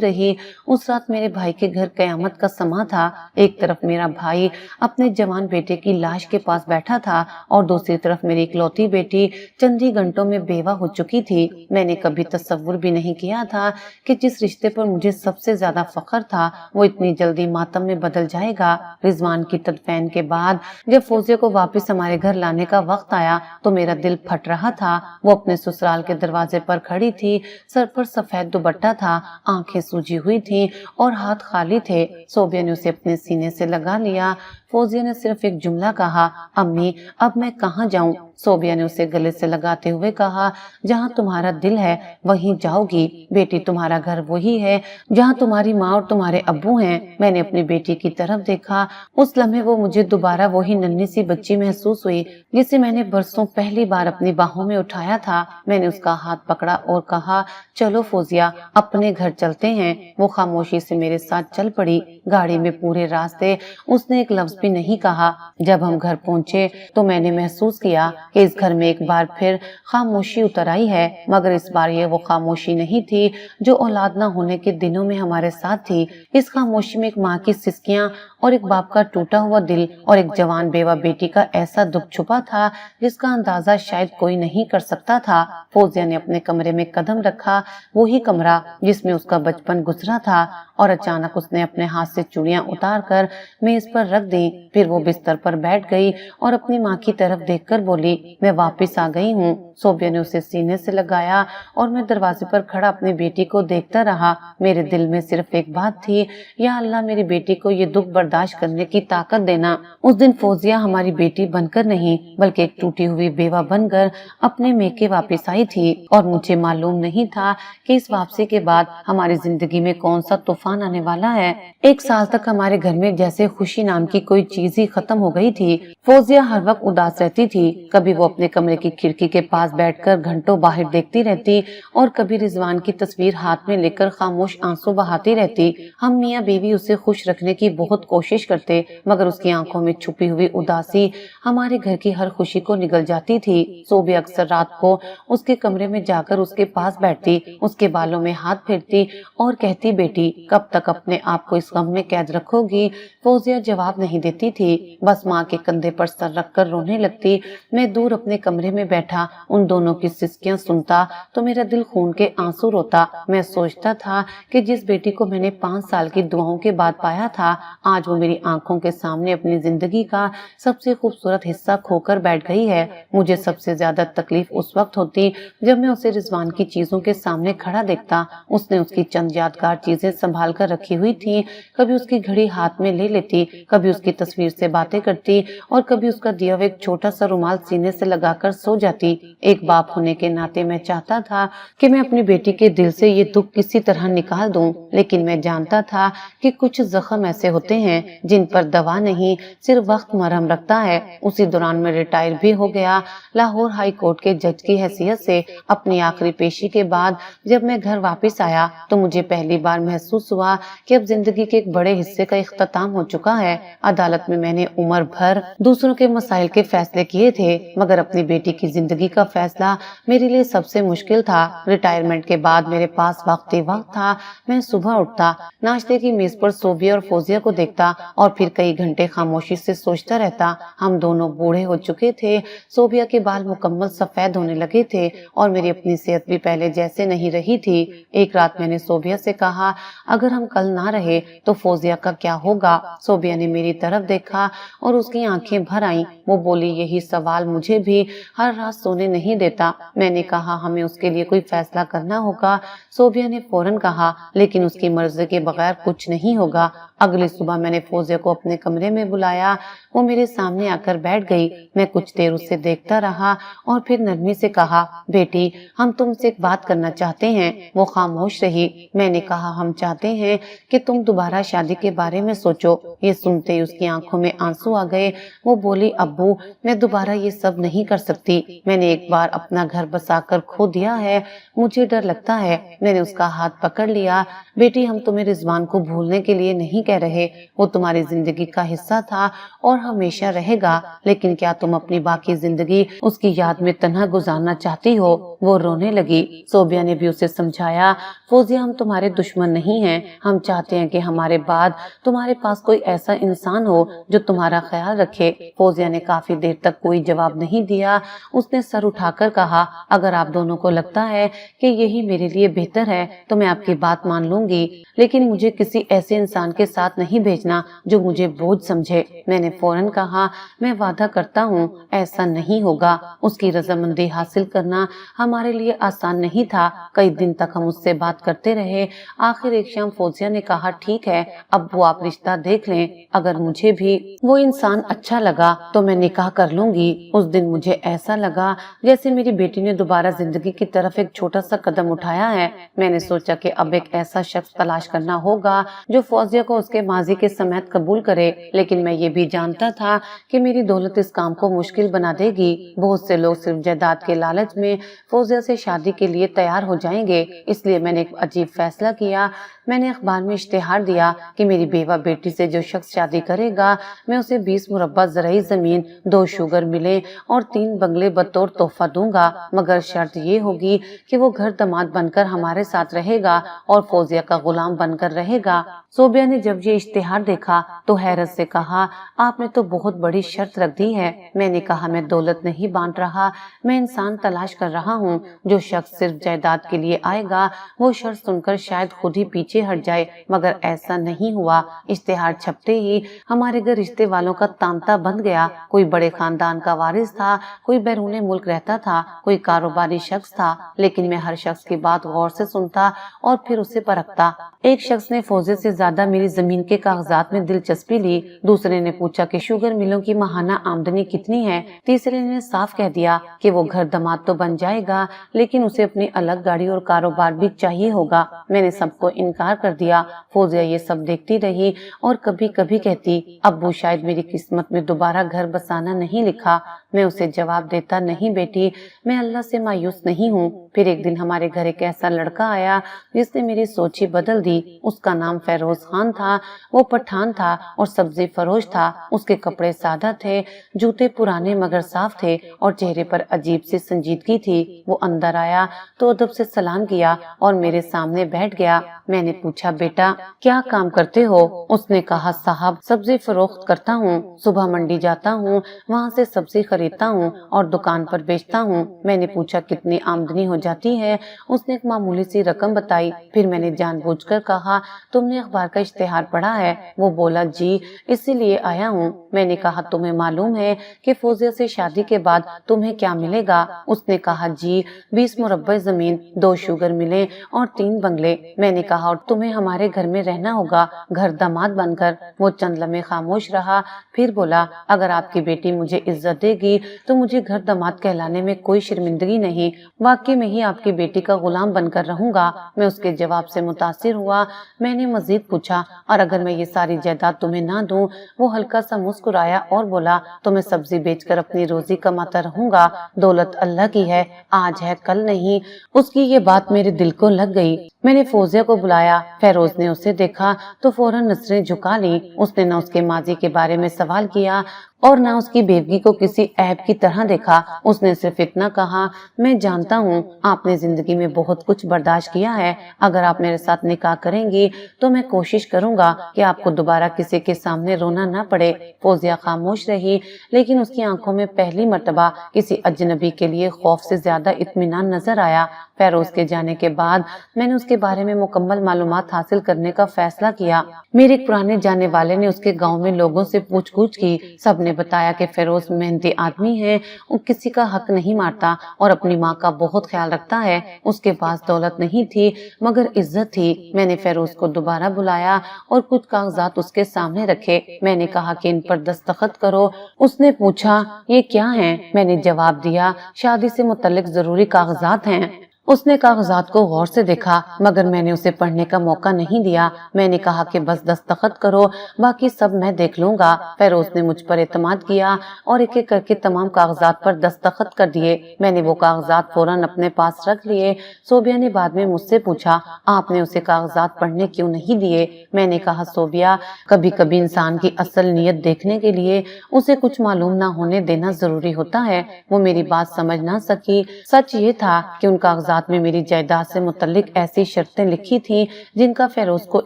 رہی۔ اس رات میرے بھائی کے گھر قیامت کا سما تھا۔ ایک طرف میرا بھائی اپنے جوان بیٹے کی لاش کے پاس بیٹھا تھا اور دوسری طرف میری اکلوتی بیٹی چند ہی گھنٹوں میں بیوہ ہو چکی تھی۔ میں نے کبھی تصور بھی نہیں کیا تھا کہ جس رشتے پر مجھے سب سے زیادہ فخر تھا وہ اتنی جلدی ماتم میں بدل جائے گا۔ رضوان کی تدفین کے بعد جب فوزیہ کو واپس ہمارے گھر لانے کا وقت آیا تو میرا دل پھٹ رہا تھا۔ وہ اپنے سسرال کے دروازے پر کھڑی تھی، سر پر سفید دوپٹہ تھا، آنکھیں سوجی ہوئی تھیں اور ہاتھ خالی تھے۔ صوبیہ نے اسے اپنے سینے سے لگا لیا۔ فوزیہ نے صرف ایک جملہ کہا، امی، اب میں کہاں جاؤں؟ صوبیہ نے اسے گلے سے لگاتے ہوئے کہا، جہاں تمہارا دل ہے وہیں جاؤ گی بیٹی، تمہارا گھر وہی ہے جہاں تمہاری ماں اور تمہارے ابو ہیں۔ میں نے اپنی بیٹی کی طرف دیکھا۔ اس لمحے وہ مجھے دوبارہ وہی ننھی سی بچی محسوس ہوئی جسے میں نے برسوں پہلی بار اپنی باہوں میں اٹھایا تھا۔ میں نے اس کا ہاتھ پکڑا اور کہا، چلو فوزیہ، اپنے گھر چلتے ہیں۔ وہ خاموشی سے میرے ساتھ چل پڑی۔ گاڑی میں پورے راستے اس نے ایک لفظ بھی نہیں کہا۔ جب ہم گھر پہنچے تو میں نے محسوس کیا کہ اس گھر میں ایک بار پھر خاموشی اتر آئی ہے، مگر اس بار یہ وہ خاموشی نہیں تھی جو اولاد نہ ہونے کے دنوں میں ہمارے ساتھ تھی۔ اس خاموشی میں ایک ماں کی سسکیاں اور ایک باپ کا ٹوٹا ہوا دل اور ایک جوان بیوہ بیٹی کا ایسا دکھ چھپا تھا جس کا اندازہ شاید کوئی نہیں کر سکتا تھا۔ فوزیہ نے اپنے کمرے میں قدم رکھا، وہی کمرہ جس میں اس کا بچپن گزرا تھا، اور اچانک اس نے اپنے ہاتھ سے چوڑیاں اتار کر میز پر رکھ دیں۔ پھر وہ بستر پر بیٹھ گئی اور اپنی ماں کی طرف دیکھ کر بولی، میں واپس آ گئی ہوں۔ صوبیہ نے اسے سینے سے لگایا اور میں دروازے پر کھڑا اپنی بیٹی کو دیکھتا رہا۔ میرے دل میں صرف ایک بات تھی، یا اللہ میری بیٹی کو یہ دکھ برداشت کرنے کی طاقت دینا۔ اس دن فوزیہ ہماری بیٹی بن کر نہیں بلکہ ایک ٹوٹی ہوئی بیوہ بن کر اپنے میکے واپس آئی تھی، اور مجھے معلوم نہیں تھا کہ اس واپسی کے بعد ہماری زندگی میں کون سا طوفان آنے والا ہے۔ 1 سال تک ہمارے گھر میں جیسے خوشی نام کی کوئی چیز ہی ختم ہو گئی تھی۔ فوزیہ ہر وقت اداس رہتی تھی، کبھی وہ اپنے کمرے کی کھڑکی کے پاس بیٹھ کر گھنٹوں باہر دیکھتی رہتی اور کبھی رضوان کی تصویر ہاتھ میں لے کر خاموش آنسو بہاتی رہتی۔ ہم میاں بیوی اسے خوش رکھنے کی بہت کوشش کرتے، مگر اس کی آنکھوں میں چھپی ہوئی اداسی ہمارے گھر کی ہر خوشی کو نگل جاتی تھی۔ صوبیہ اکثر رات کو اس کے کمرے میں جا کر اس کے پاس بیٹھتی، اس کے بالوں میں ہاتھ پھیرتی اور کہتی، بیٹی، کب تک اپنے آپ کو اس غم میں قید رکھو گی؟ فوزیہ جواب نہیں دیتی تھی، بس ماں کے کندھے پر سر رکھ کر رونے لگتی۔ میں دور اپنے کمرے میں بیٹھا ان دونوں کی سسکیاں سنتا تو میرا دل خون کے آنسو روتا۔ میں سوچتا تھا کہ جس بیٹی کو میں نے 5 سال کی دعاؤں کے بعد پایا تھا، آج وہ میری آنکھوں کے سامنے اپنی زندگی کا سب سے خوبصورت حصہ کھو کر بیٹھ گئی ہے۔ مجھے سب سے زیادہ تکلیف اس وقت ہوتی جب میں اسے رضوان کی چیزوں کے سامنے کھڑا دیکھتا۔ اس نے اس کی چند یادگار چیزیں سنبھال کر رکھی ہوئی تھی، کبھی اس کی گھڑی ہاتھ میں لے لیتی، کبھی اس کی تصویر سے باتیں کرتی اور کبھی اس کا دیا ہوا ایک چھوٹا سا رومال سینے سے لگا کر سو جاتی۔ ایک باپ ہونے کے ناطے میں چاہتا تھا کہ میں اپنی بیٹی کے دل سے یہ دکھ کسی طرح نکال دوں، لیکن میں جانتا تھا کہ کچھ زخم ایسے ہوتے ہیں جن پر دوا نہیں، صرف وقت مرہم رکھتا ہے۔ اسی دوران میں ریٹائر بھی ہو گیا۔ لاہور ہائی کورٹ کے جج کی حیثیت سے اپنی آخری پیشی کے بعد جب میں گھر واپس آیا تو مجھے پہلی بار محسوس ہوا کہ اب زندگی کے ایک بڑے حصے کا اختتام ہو چکا ہے۔ عدالت میں میں نے عمر بھر دوسروں کے مسائل کے فیصلے کیے تھے، مگر اپنی بیٹی کی زندگی کا فیصلہ میرے لیے سب سے مشکل تھا۔ ریٹائرمنٹ کے بعد میرے پاس وقت تھا۔ میں صبح اٹھتا، ناشتے کی میز پر صوبیہ اور فوزیہ کو دیکھتا اور پھر کئی گھنٹے خاموشی سے سوچتا رہتا۔ ہم دونوں بوڑھے ہو چکے تھے، صوبیہ کے بال مکمل سفید ہونے لگے تھے اور میری اپنی صحت بھی پہلے جیسے نہیں رہی تھی۔ ایک رات میں نے صوبیہ سے کہا، اگر ہم کل نہ رہے تو فوزیہ کا کیا ہوگا؟ صوبیہ نے میری طرف دیکھا اور اس کی آنکھیں بھر آئیں۔ وہ بولی، یہی سوال مجھے بھی ہر رات سونے نہیں دیتا۔ میں نے کہا، ہمیں اس کے لیے کوئی فیصلہ کرنا ہوگا۔ صوبیہ نے فوراً کہا، لیکن اس کی مرضی کے بغیر کچھ نہیں ہوگا۔ اگلی صبح میں نے فوزیہ کو اپنے کمرے میں بلایا۔ وہ میرے سامنے آ کر بیٹھ گئی۔ میں کچھ دیر اسے دیکھتا رہا اور پھر نرمی سے کہا، بیٹی، ہم تم سے ایک بات کرنا چاہتے ہیں۔ وہ خاموش رہی۔ میں نے کہا، ہم چاہتے ہیں کہ تم دوبارہ شادی کے بارے میں سوچو۔ یہ سنتے ہی اس کی آنکھوں میں آنسو آ گئے۔ وہ بولی، ابو، میں دوبارہ یہ سب نہیں کر سکتی۔ میں نے ایک بار اپنا گھر بسا کر کھو دیا ہے، مجھے ڈر لگتا ہے۔ میں نے اس کا ہاتھ پکڑ لیا۔ بیٹی، ہم تمہیں رضوان کو بھولنے کے لیے نہیں کہہ رہے، وہ تمہاری زندگی کا حصہ تھا اور ہمیشہ رہے گا، لیکن کیا تم اپنی باقی زندگی اس کی یاد میں تنہا گزارنا چاہتی ہو؟ وہ رونے لگی۔ صوبیہ نے بھی اسے سمجھایا، فوزیہ، ہم تمہارے دشمن نہیں ہیں، ہم چاہتے ہیں کہ ہمارے بعد تمہارے پاس کوئی ایسا انسان ہو جو تمہارا خیال رکھے۔ فوزیہ نے کافی دیر تک کوئی جواب نہیں دیا۔ اس نے سر اٹھا کر کہا، اگر آپ دونوں کو لگتا ہے کہ یہی میرے لیے بہتر ہے تو میں آپ کی بات مان لوں گی، لیکن مجھے کسی ایسے انسان کے ساتھ نہیں بھیجنا جو مجھے بوجھ سمجھے۔ میں نے فوراً کہا، میں وعدہ کرتا ہوں ایسا نہیں ہوگا۔ اس کی رضامندی حاصل کرنا ہمارے لیے آسان نہیں تھا۔ کئی دن تک ہم اس سے بات کرتے رہے۔ آخر ایک شام فوزیہ نے کہا، ٹھیک ہے ابو، آپ رشتہ دیکھ لیں، اگر مجھے بھی وہ انسان اچھا لگا تو میں نکاح کر لوں گی۔ اس دن مجھے ایسا لگا جیسے میری بیٹی نے دوبارہ زندگی کی طرف ایک چھوٹا سا قدم اٹھایا ہے۔ میں نے سوچا کہ اب ایک ایسا شخص تلاش کرنا ہوگا جو فوزیہ کو اس کے ماضی کے سمیت قبول کرے، لیکن میں یہ بھی جانتا تھا کہ میری دولت اس کام کو مشکل بنا دے گی۔ بہت سے لوگ صرف جائیداد کے لالچ میں فوزیہ سے شادی کے لیے تیار ہو جائیں گے، اس لیے میں نے ایک عجیب فیصلہ کیا۔ میں نے اخبار میں اشتہار دیا کہ میری بیوہ بیٹی سے جو شخص شادی کرے گا، میں اسے 20 مربع زرعی زمین، 2 شوگر ملیں اور 3 بنگلے بطور تحفہ دوں گا، مگر شرط یہ ہوگی کہ وہ گھر داماد بن کر ہمارے ساتھ رہے گا اور فوزیہ کا غلام بن کر رہے گا۔ صوبیہ نے جب یہ اشتہار دیکھا تو حیرت سے کہا، آپ نے تو بہت بڑی شرط رکھ دی ہے۔ میں نے کہا، میں دولت نہیں بانٹ رہا، میں انسان تلاش کر رہا ہوں۔ جو شخص صرف جائیداد کے لیے آئے گا وہ شرط سن کر شاید خود ہی پیچھے ہٹ جائے، مگر ایسا نہیں ہوا۔ اشتہار چھپتے ہی ہمارے گھر رشتے والوں کا تانتا بند گیا۔ کوئی بڑے خاندان کا وارث تھا، کوئی بیرون ملک رہتا تھا، کوئی کاروباری شخص تھا، لیکن میں ہر شخص کی بات غور سے سنتا اور پھر اسے پرکھتا۔ ایک شخص نے فوزیہ سے زیادہ میری زمین کے کاغذات میں دلچسپی لی، دوسرے نے پوچھا کہ شوگر ملوں کی ماہانہ آمدنی کتنی ہے، تیسرے نے صاف کہہ دیا کہ وہ گھر داماد تو بن جائے گا لیکن اسے اپنی الگ گاڑی اور کاروبار بھی چاہیے ہوگا۔ میں نے سب کو انکار کر دیا۔ فوزیہ یہ سب دیکھتی رہی اور کبھی کبھی کہتی، ابو، شاید میری قسمت میں دوبارہ گھر بسانا نہیں لکھا۔ میں اسے جواب دیتا، نہیں بیٹی، میں اللہ سے مایوس نہیں ہوں۔ پھر ایک دن ہمارے گھر ایک ایسا لڑکا آیا جس نے میری سوچ ہی بدل دی۔ اس کا نام فیروز خان تھا۔ وہ پٹھان تھا اور سبزی فروش تھا۔ اس کے کپڑے سادہ تھے، جوتے پرانے مگر صاف تھے اور چہرے پر عجیب سی سنجیدگی تھی۔ وہ اندر آیا تو ادب سے سلام کیا اور میرے سامنے بیٹھ گیا۔ میں نے پوچھا، بیٹا کیا کام کرتے ہو؟ اس نے کہا، صاحب سبزی فروخت کرتا ہوں، صبح منڈی جاتا ہوں، وہاں سے سبزی خریدتا ہوں اور دکان پر بیچتا ہوں۔ میں نے پوچھا، کتنی آمدنی ہو جاتی ہے؟ اس نے ایک معمولی سی رقم بتائی۔ پھر میں نے جان بوجھ کر کہا، تم نے اخبار کا اشتہار پڑھا ہے؟ وہ بولا، جی، اسی لیے آیا ہوں۔ میں نے کہا، تمہیں معلوم ہے کہ فوزیہ سے شادی کے بعد تمہیں کیا ملے گا؟ اس نے کہا، جی، 20 مربع زمین، 2 شوگر ملیں اور 3 بنگلے۔ میں نے کہا، اور تمہیں ہمارے گھر میں رہنا ہوگا گھر داماد بن کر۔ وہ چند لمحے خاموش رہا، پھر بولا، اگر آپ کی بیٹی مجھے عزت دے گی تو مجھے گھر داماد کہلانے میں کوئی شرمندگی نہیں، واقعی میں ہی آپ کی بیٹی کا غلام بن کر رہوں گا۔ میں اس کے جواب سے متاثر ہوا۔ میں نے مزید پوچھا، اور اگر میں یہ ساری جائیداد تمہیں نہ دوں؟ وہ ہلکا سا مسکرایا اور بولا، تو میں سبزی بیچ کر اپنی روزی کماتا رہوں گا، دولت اللہ کی ہے، آج ہے کل نہیں۔ اس کی یہ بات میرے دل کو لگ گئی۔ میں نے فوزیہ کو بلایا۔ فیروز نے اسے دیکھا تو فوراً نظریں جھکا لی۔ اس نے نہ اس کے ماضی کے بارے میں سوال کیا، اور نہ اس کی بیوگی کو کسی عیب کی طرح دیکھا۔ اس نے صرف اتنا کہا، میں جانتا ہوں آپ نے زندگی میں بہت کچھ برداشت کیا ہے، اگر آپ میرے ساتھ نکاح کریں گی تو میں کوشش کروں گا کہ آپ کو دوبارہ کسی کے سامنے رونا نہ پڑے۔ فوزیہ خاموش رہی، لیکن اس کی آنکھوں میں پہلی مرتبہ کسی اجنبی کے لیے خوف سے زیادہ اطمینان نظر آیا۔ فیروز کے جانے کے بعد میں نے اس کے بارے میں مکمل معلومات حاصل کرنے کا فیصلہ کیا۔ میرے ایک پرانے جانے والے نے اس کے گاؤں میں لوگوں سے پوچھ گچھ کی، سب نے بتایا کہ فیروز محنتی آدمی ہے، وہ کسی کا حق نہیں مارتا اور اپنی ماں کا بہت خیال رکھتا ہے۔ اس کے پاس دولت نہیں تھی مگر عزت تھی۔ میں نے فیروز کو دوبارہ بلایا اور کچھ کاغذات اس کے سامنے رکھے۔ میں نے کہا کہ ان پر دستخط کرو۔ اس نے پوچھا یہ کیا ہیں؟ میں نے جواب دیا شادی سے متعلق ضروری کاغذات ہیں۔ اس نے کاغذات کو غور سے دیکھا مگر میں نے اسے پڑھنے کا موقع نہیں دیا۔ میں نے کہا کہ بس دستخط کرو، باقی سب میں دیکھ لوں گا۔ فیروز نے مجھ پر اعتماد کیا اور ایک ایک کر کے تمام کاغذات پر دستخط کر دیے۔ میں نے وہ کاغذات فوراً اپنے پاس رکھ لیے۔ صوبیہ نے بعد میں مجھ سے پوچھا آپ نے اسے کاغذات پڑھنے کیوں نہیں دیے؟ میں نے کہا صوبیہ، کبھی کبھی انسان کی اصل نیت دیکھنے کے لیے اسے کچھ معلوم نہ ہونے دینا ضروری ہوتا ہے۔ وہ میری بات سمجھ نہ سکی۔ سچ یہ تھا کہ ان کاغذات میں میری جائیداد سے متعلق ایسی شرطیں لکھی تھیں جن کا فیروز کو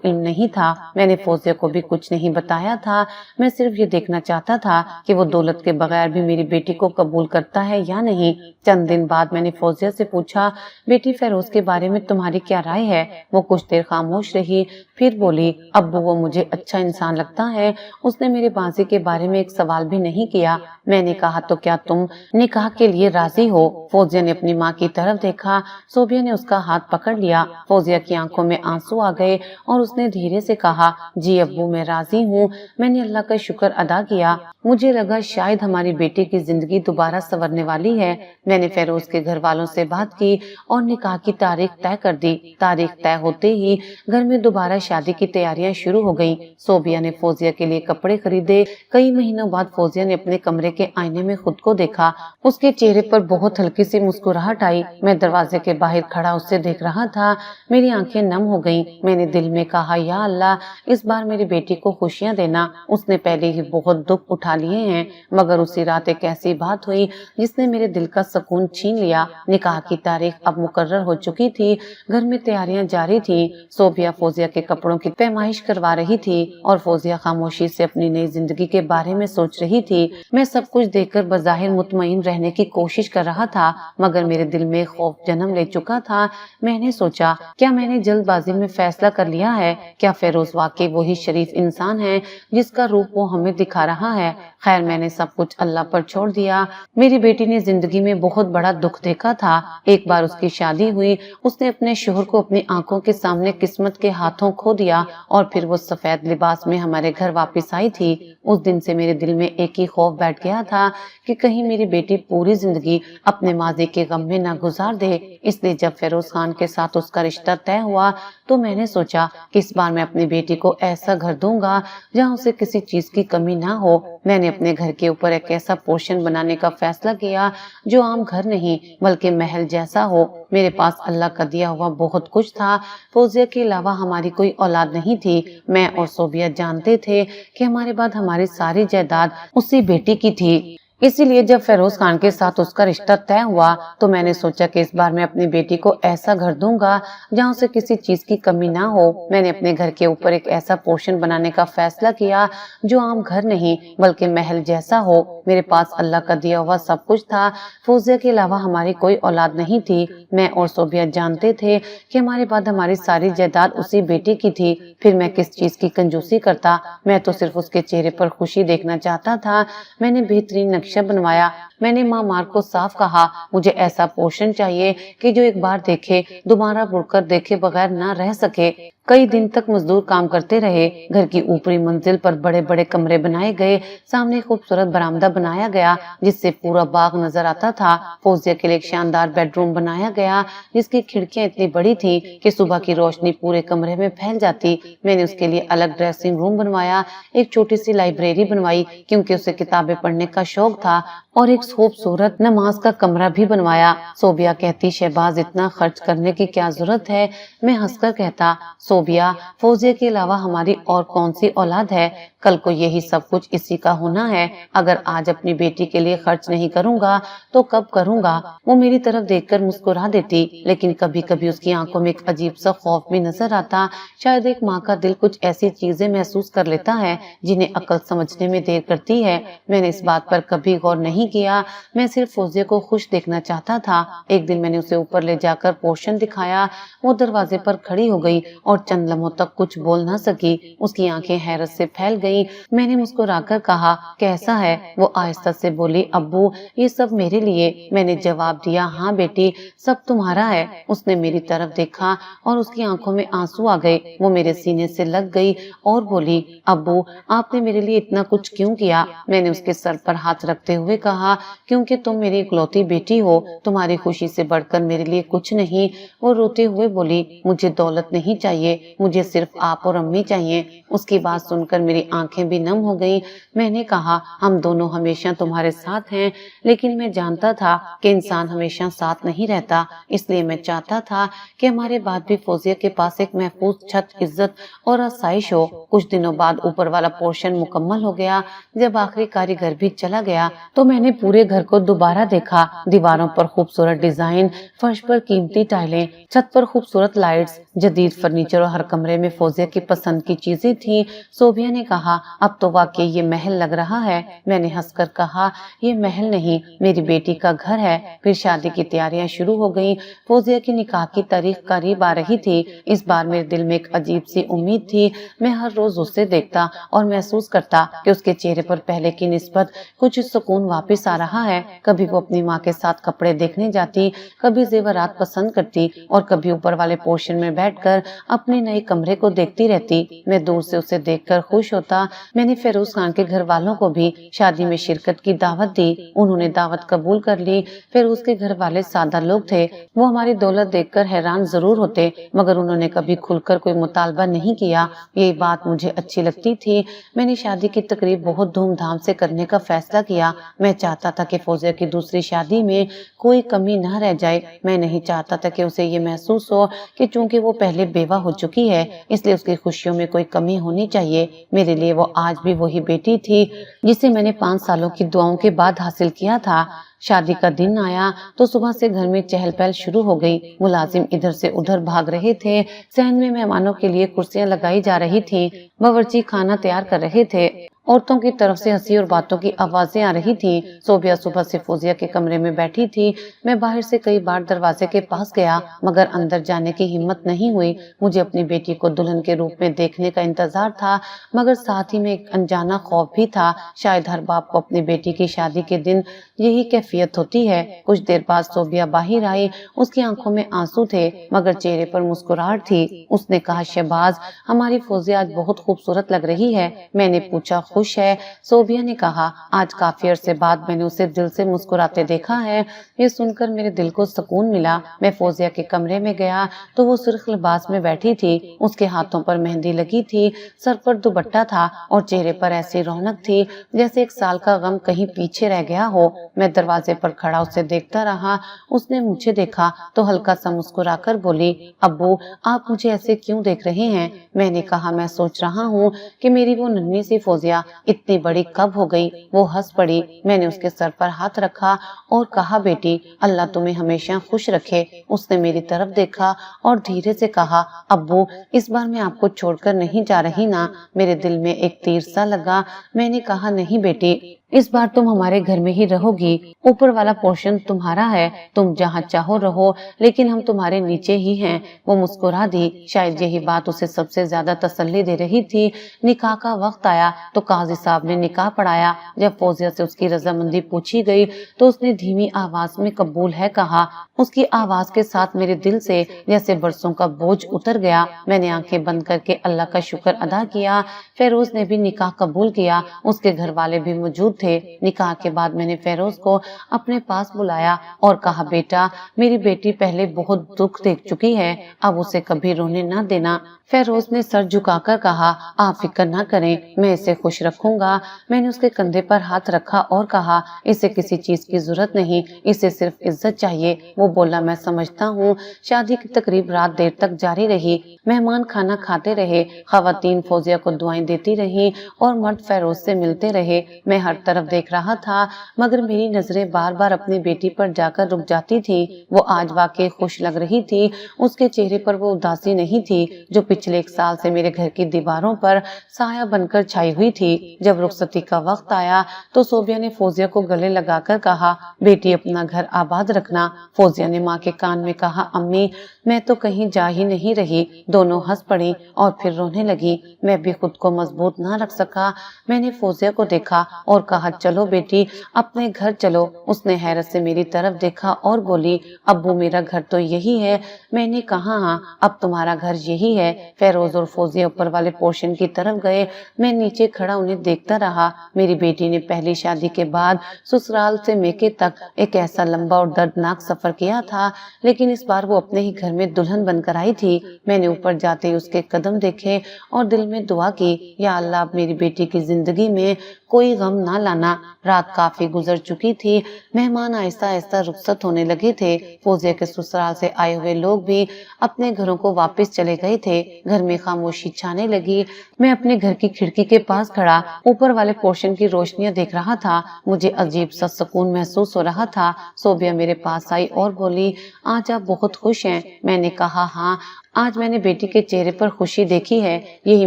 علم نہیں تھا۔ میں نے فوزیہ کو بھی کچھ نہیں بتایا تھا، میں صرف یہ دیکھنا چاہتا تھا کہ وہ دولت کے بغیر بھی میری بیٹی کو قبول کرتا ہے یا نہیں۔ چند دن بعد میں نے فوزیہ سے پوچھا بیٹی فیروز کے بارے میں تمہاری کیا رائے ہے؟ وہ کچھ دیر خاموش رہی، پھر بولی ابو وہ مجھے اچھا انسان لگتا ہے، اس نے میرے بازی کے بارے میں ایک سوال بھی نہیں کیا۔ میں نے کہا تو کیا تم نکاح کے لیے راضی ہو؟ فوزیہ نے اپنی ماں کی طرف دیکھا۔ صوبیہ نے اس کا ہاتھ پکڑ لیا۔ فوزیہ کی آنکھوں میں آنسو آ گئے اور اس نے دھیرے سے کہا جی ابو میں راضی ہوں۔ میں نے اللہ کا شکر ادا کیا، مجھے لگا شاید ہماری بیٹی کی زندگی دوبارہ سنورنے والی ہے۔ میں نے فیروز کے گھر والوں سے بات کی اور نکاح کی تاریخ طے کر دی۔ تاریخ طے ہوتے ہی گھر میں دوبارہ شادی کی تیاریاں شروع ہو گئیں۔ صوبیہ نے فوزیہ کے لیے کپڑے خریدے۔ کئی مہینوں بعد فوزیہ نے اپنے کمرے کے آئینے میں خود کو دیکھا۔ اس کے چہرے پر بہت ہلکی سی مسکراہٹ آئی۔ میں دروازے کے باہر کھڑا اسے دیکھ رہا تھا، میری آنکھیں نم ہو گئیں۔ میں نے دل میں کہا یا اللہ اس بار میری بیٹی کو خوشیاں دینا، اس نے پہلے ہی بہت دکھ اٹھا لیے ہیں۔ مگر اسی رات ایک ایسی بات ہوئی جس نے میرے دل کا سکون چھین لیا۔ نکاح کی تاریخ اب مقرر ہو چکی تھی، گھر میں تیاریاں جاری تھیں۔ صوبیہ فوزیہ کے کپڑوں کی پیمائش کروا رہی تھی اور فوزیہ خاموشی سے اپنی نئی زندگی کے بارے میں سوچ رہی تھی۔ میں سب کچھ دیکھ کر بظاہر مطمئن رہنے کی کوشش کر رہا تھا مگر میرے دل میں خوف جنم لے چکا تھا۔ میں نے سوچا کیا میں نے جلد بازی میں فیصلہ کر لیا ہے؟ کیا فیروز واقعی وہی شریف انسان ہے جس کا روپ وہ ہمیں دکھا رہا ہے؟ خیر میں نے سب کچھ اللہ پر چھوڑ دیا۔ میری بیٹی نے زندگی میں بہت بڑا دکھ دیکھا تھا۔ ایک بار اس کی شادی ہوئی، اس نے اپنے شوہر کو اپنی آنکھوں کے سامنے قسمت کے ہاتھوں کھو دیا اور پھر وہ سفید لباس میں ہمارے گھر واپس آئی تھی۔ اس دن سے میرے دل میں ایک ہی خوف بیٹھ گیا تھا کہ کہیں میری بیٹی پوری زندگی اپنے ماضی کے غم میں نہ گزار دے۔ اس لیے جب فیروز خان کے ساتھ اس کا رشتہ طے ہوا تو میں نے سوچا کہ اس بار میں اپنی بیٹی کو ایسا گھر دوں گا جہاں اسے کسی چیز کی کمی نہ ہو۔ میں نے اپنے گھر کے اوپر ایک ایسا پورشن بنانے کا فیصلہ کیا جو عام گھر نہیں بلکہ محل جیسا ہو۔ میرے پاس اللہ کا دیا ہوا بہت کچھ تھا۔ فوزیہ کے علاوہ ہماری کوئی اولاد نہیں تھی۔ میں اور صوبیہ جانتے تھے کہ ہمارے بعد ہماری ساری جائیداد اسی بیٹی کی تھی۔ اسی لیے جب فیروز خان کے ساتھ اس کا رشتہ طے ہوا تو میں نے سوچا کہ اس بار میں اپنی بیٹی کو ایسا گھر دوں گا جہاں اسے کسی چیز کی کمی نہ ہو۔ میں نے اپنے گھر کے اوپر ایک ایسا پورشن بنانے کا فیصلہ کیا جو عام گھر نہیں بلکہ محل جیسا ہو۔ میرے پاس اللہ کا دیا ہوا سب کچھ تھا۔ فوزیہ کے علاوہ ہماری کوئی اولاد نہیں تھی۔ میں اور صوبیہ جانتے تھے کہ ہمارے بعد ہماری ساری جائیداد اسی بیٹی کی تھی۔ پھر میں کس چیز کی کنجوسی کرتا، میں تو صرف اس کے چہرے پر خوشی دیکھنا چاہتا تھا۔ میں نے بہترین نقشہ بنوایا۔ میں نے ماں مار کو صاف کہا مجھے ایسا پورشن چاہیے کہ جو ایک بار دیکھے دوبارہ مڑ کر دیکھے بغیر نہ رہ سکے۔ کئی دن تک مزدور کام کرتے رہے۔ گھر کی اوپری منزل پر بڑے بڑے کمرے بنائے گئے، سامنے خوبصورت برآمدہ بنایا گیا جس سے پورا باغ نظر آتا تھا۔ فوزیہ کے لیے ایک شاندار بیڈ روم بنایا گیا جس کی کھڑکیاں اتنی بڑی تھیں کہ صبح کی روشنی پورے کمرے میں پھیل جاتی۔ میں نے اس کے لیے الگ ڈریسنگ روم بنوایا، ایک چھوٹی سی لائبریری بنوائی کیونکہ اسے کتابیں پڑھنے کا شوق تھا، اور ایک خوبصورت نماز کا کمرہ بھی بنوایا۔ صوبیہ کہتی شہباز اتنا خرچ کرنے کی کیا ضرورت ہے؟ میں ہنس کر کہتا صوبیا، فوزیہ کے علاوہ ہماری اور کون سی اولاد ہے؟ کل کو یہی سب کچھ اسی کا ہونا ہے۔ اگر آج اپنی بیٹی کے لیے خرچ نہیں کروں گا تو کب کروں گا؟ وہ میری طرف دیکھ کر مسکرا دیتی، لیکن کبھی کبھی اس کی آنکھوں میں ایک عجیب سا خوف بھی نظر آتا۔ شاید ایک ماں کا دل کچھ ایسی چیزیں محسوس کر لیتا ہے جنہیں عقل سمجھنے میں دیر کرتی ہے۔ میں نے اس بات پر کبھی غور نہیں کیا، میں صرف فوزیہ کو خوش دیکھنا چاہتا تھا۔ ایک دن میں نے اسے اوپر لے جا کر پورشن دکھایا۔ وہ دروازے پر کھڑی ہو گئی اور چند لمحوں تک کچھ بول نہ سکی۔ اس کی آنکھیں حیرت سے پھیل گئیں۔ میں نے مسکرا کر کہا، کیسا ہے؟ وہ آہستہ سے بولی، ابو یہ سب میرے لیے۔ میں نے جواب دیا، ہاں بیٹی، سب تمہارا ہے۔ اس نے میری طرف دیکھا اور اس کی آنکھوں میں آنسو آ گئے۔ وہ میرے سینے سے لگ گئی اور بولی، ابو آپ نے میرے لیے اتنا کچھ کیوں کیا؟ میں نے اس کے سر پر ہاتھ رکھتے ہوئے کہا، کیونکہ تم میری اکلوتی بیٹی ہو، تمہاری خوشی سے بڑھ کر میرے لیے کچھ نہیں۔ وہ روتے ہوئے بولی، مجھے دولت نہیں چاہیے، مجھے صرف آپ اور امی چاہیے۔ اس کی بات سن کر میری آنکھیں بھی نم ہو گئیں۔ میں نے کہا، ہم دونوں ہمیشہ تمہارے ساتھ ہیں، لیکن میں جانتا تھا کہ انسان ہمیشہ ساتھ نہیں رہتا، اس لیے میں چاہتا تھا کہ ہمارے بعد بھی فوزیہ کے پاس ایک محفوظ چھت، عزت اور آسائش ہو۔ کچھ دنوں بعد اوپر والا پورشن مکمل ہو گیا۔ جب آخری کاریگر بھی چلا گیا تو میں نے پورے گھر کو دوبارہ دیکھا۔ دیواروں پر خوبصورت ڈیزائن، فرش پر قیمتی ٹائلیں، چھت پر خوبصورت لائٹس، جدید فرنیچر اور ہر کمرے میں فوزیہ کی پسند کی چیزیں تھیں۔ صوبیہ نے کہا، اب تو واقعی یہ محل لگ رہا ہے۔ میں نے ہنس کر کہا، یہ محل نہیں، میری بیٹی کا گھر ہے۔ پھر شادی کی تیاریاں شروع ہو گئیں۔ فوزیہ کی نکاح کی تاریخ قریب آ رہی تھی۔ اس بار میرے دل میں ایک عجیب سی امید تھی۔ میں ہر روز اسے دیکھتا اور محسوس کرتا کہ اس کے چہرے پر پہلے کی نسبت کچھ سکون واپس آ رہا ہے۔ کبھی وہ اپنی ماں کے ساتھ کپڑے دیکھنے جاتی، کبھی زیورات پسند کرتی اور کبھی اوپر والے پورشن میں بیٹھ کر اپنے نئے کمرے کو دیکھتی رہتی۔ میں دور سے اسے دیکھ کر خوش ہوتا۔ میں نے فیروز خان کے گھر والوں کو بھی شادی میں شرکت کی دعوت دی۔ انہوں نے دعوت قبول کر لی۔ فیروز کے گھر والے سادہ لوگ تھے۔ وہ ہماری دولت دیکھ کر حیران ضرور ہوتے، مگر انہوں نے کبھی کھل کر کوئی مطالبہ نہیں کیا۔ یہ بات مجھے اچھی لگتی تھی۔ میں نے شادی کی تقریب بہت دھوم دھام سے کرنے کا فیصلہ کیا۔ میں چاہتا تھا کہ فوزیہ کی دوسری شادی میں کوئی کمی نہ رہ جائے۔ میں نہیں چاہتا تھا کہ اسے یہ محسوس ہو کہ چونکہ وہ پہلے بیوہ ہو چکی ہے، اس لیے اس کی خوشیوں میں کوئی کمی ہونی چاہیے۔ میرے لیے وہ آج بھی وہی بیٹی تھی جسے میں نے 5 سالوں کی دعاؤں کے بعد حاصل کیا تھا۔ شادی کا دن آیا تو صبح سے گھر میں چہل پہل شروع ہو گئی۔ ملازم ادھر سے ادھر بھاگ رہے تھے۔ صحن میں مہمانوں کے لیے کرسیاں لگائی جا رہی تھیں۔ باورچی کھانا تیار کر رہے تھے۔ عورتوں کی طرف سے ہنسی اور باتوں کی آوازیں آ رہی تھیں۔ صوبیہ صبح سے فوزیہ کے کمرے میں بیٹھی تھی۔ میں باہر سے کئی بار دروازے کے پاس گیا، مگر اندر جانے کی ہمت نہیں ہوئی۔ مجھے اپنی بیٹی کو دلہن کے روپ میں دیکھنے کا انتظار تھا، مگر ساتھ ہی میں ایک انجانا خوف بھی تھا۔ شاید ہر باپ کو اپنی بیٹی کی شادی کے دن یہی کیفیت ہوتی ہے۔ کچھ دیر بعد صوبیہ باہر آئی۔ اس کی آنکھوں میں آنسو تھے، مگر چہرے پر مسکراہٹ تھی۔ اس نے کہا، شہباز، ہماری فوزیہ آج بہت خوبصورت لگ رہی ہے۔ میں نے پوچھا، خوش ہے؟ صوبیہ نے کہا، آج کافی عرصے بعد میں نے اسے دل سے مسکراتے دیکھا ہے۔ یہ سن کر میرے دل کو سکون ملا۔ میں فوزیہ کے کمرے میں گیا تو وہ سرخ لباس میں بیٹھی تھی۔ اس کے ہاتھوں پر مہندی لگی تھی، سر پر دوپٹہ تھا اور چہرے پر ایسی رونق تھی جیسے 1 سال کا غم کہیں پیچھے رہ گیا ہو۔ میں دروازے پر کھڑا اسے دیکھتا رہا۔ اس نے مجھے دیکھا تو ہلکا سا مسکرا کر بولی، ابو آپ مجھے ایسے کیوں دیکھ رہے ہیں؟ میں نے کہا، میں سوچ رہا ہوں کہ میری وہ ننھی سی فوزیہ اتنی بڑی کب ہو گئی؟ وہ ہنس پڑی۔ میں نے اس کے سر پر ہاتھ رکھا اور کہا، بیٹی اللہ تمہیں ہمیشہ خوش رکھے۔ اس نے میری طرف دیکھا اور دھیرے سے کہا، ابو اس بار میں آپ کو چھوڑ کر نہیں جا رہی نا؟ میرے دل میں ایک تیر سا لگا۔ میں نے کہا، نہیں بیٹی، اس بار تم ہمارے گھر میں ہی رہو گی۔ اوپر والا پورشن تمہارا ہے، تم جہاں چاہو رہو، لیکن ہم تمہارے نیچے ہی ہیں۔ وہ مسکرا دی۔ شاید یہی بات اسے سب سے زیادہ تسلی دے رہی تھی۔ نکاح کا وقت آیا تو قاضی صاحب نے نکاح پڑھایا۔ جب فوزیہ سے اس کی رضامندی پوچھی گئی تو اس نے دھیمی آواز میں قبول ہے کہا۔ اس کی آواز کے ساتھ میرے دل سے جیسے برسوں کا بوجھ اتر گیا۔ میں نے آنکھیں بند کر کے اللہ کا شکر ادا کیا۔ فیروز نے بھی نکاح قبول کیا۔ اس کے گھر والے بھی موجود تھے۔ نکاح کے بعد میں نے فیروز کو اپنے پاس بلایا اور کہا بیٹا میری بیٹی پہلے بہت دکھ دیکھ چکی ہے، اب اسے کبھی رونے نہ دینا۔ فیروز نے سر جھکا کر کہا آپ فکر نہ کریں، میں اسے خوش رکھوں گا۔ میں نے اس کے کندھے پر ہاتھ رکھا اور کہا اسے کسی چیز کی ضرورت نہیں، اسے صرف عزت چاہیے۔ وہ بولا میں سمجھتا ہوں۔ شادی کی تقریب رات دیر تک جاری رہی، مہمان کھانا کھاتے رہے، خواتین فوزیہ کو دعائیں دیتی رہی اور مرد فیروز سے ملتے رہے۔ میں ہر طرف دیکھ رہا تھا مگر میری نظریں بار بار اپنی بیٹی پر جا کر رک جاتی تھی۔ وہ آج واقعی خوش لگ رہی تھی، اس کے چہرے پر وہ اداسی نہیں تھی جو پچھلے 1 سال سے میرے گھر کی دیواروں پر سایہ بن کر چھائی ہوئی تھی۔ جب رخصتی کا وقت آیا تو صوبیہ نے فوزیہ کو گلے لگا کر کہا بیٹی اپنا گھر آباد رکھنا۔ فوزیہ نے ماں کے کان میں کہا امی میں تو کہیں جا ہی نہیں رہی۔ دونوں ہنس پڑی اور پھر رونے لگی۔ میں بھی خود کو مضبوط نہ رکھ سکا۔ میں نے فوزیہ کو دیکھا اور کہا چلو بیٹی اپنے گھر چلو۔ اس نے حیرت سے میری طرف دیکھا اور بولی ابو میرا گھر تو یہی ہے۔ میں نے کہا ہاں اب تمہارا گھر یہی ہے۔ فیروز اور فوزیہ اوپر والے پورشن کی طرف گئے۔ میں نیچے کھڑا انہیں دیکھتا رہا۔ میری بیٹی نے پہلی شادی کے بعد سسرال سے میکے تک ایک ایسا لمبا اور دردناک سفر کیا تھا، لیکن اس بار وہ اپنے ہی گھر میں دلہن بن کر آئی تھی۔ میں نے اوپر جاتے ہی اس کے قدم دیکھے اور دل میں دعا کی یا اللہ اب میری بیٹی کی زندگی میں کوئی غم نہ لانا۔ رات کافی گزر چکی تھی، مہمان آہستہ آہستہ رخصت ہونے لگے تھے۔ فوزیہ کے سسرال سے آئے ہوئے لوگ بھی اپنے گھروں کو واپس چلے گئے تھے۔ گھر میں خاموشی چھانے لگی۔ میں اپنے گھر کی کھڑکی کے پاس کھڑا اوپر والے پورشن کی روشنیاں دیکھ رہا تھا۔ مجھے عجیب سا سکون محسوس ہو رہا تھا۔ صوبیہ میرے پاس آئی اور بولی آج آپ بہت خوش ہیں۔ میں نے کہا ہاں آج میں نے بیٹی کے چہرے پر خوشی دیکھی ہے، یہی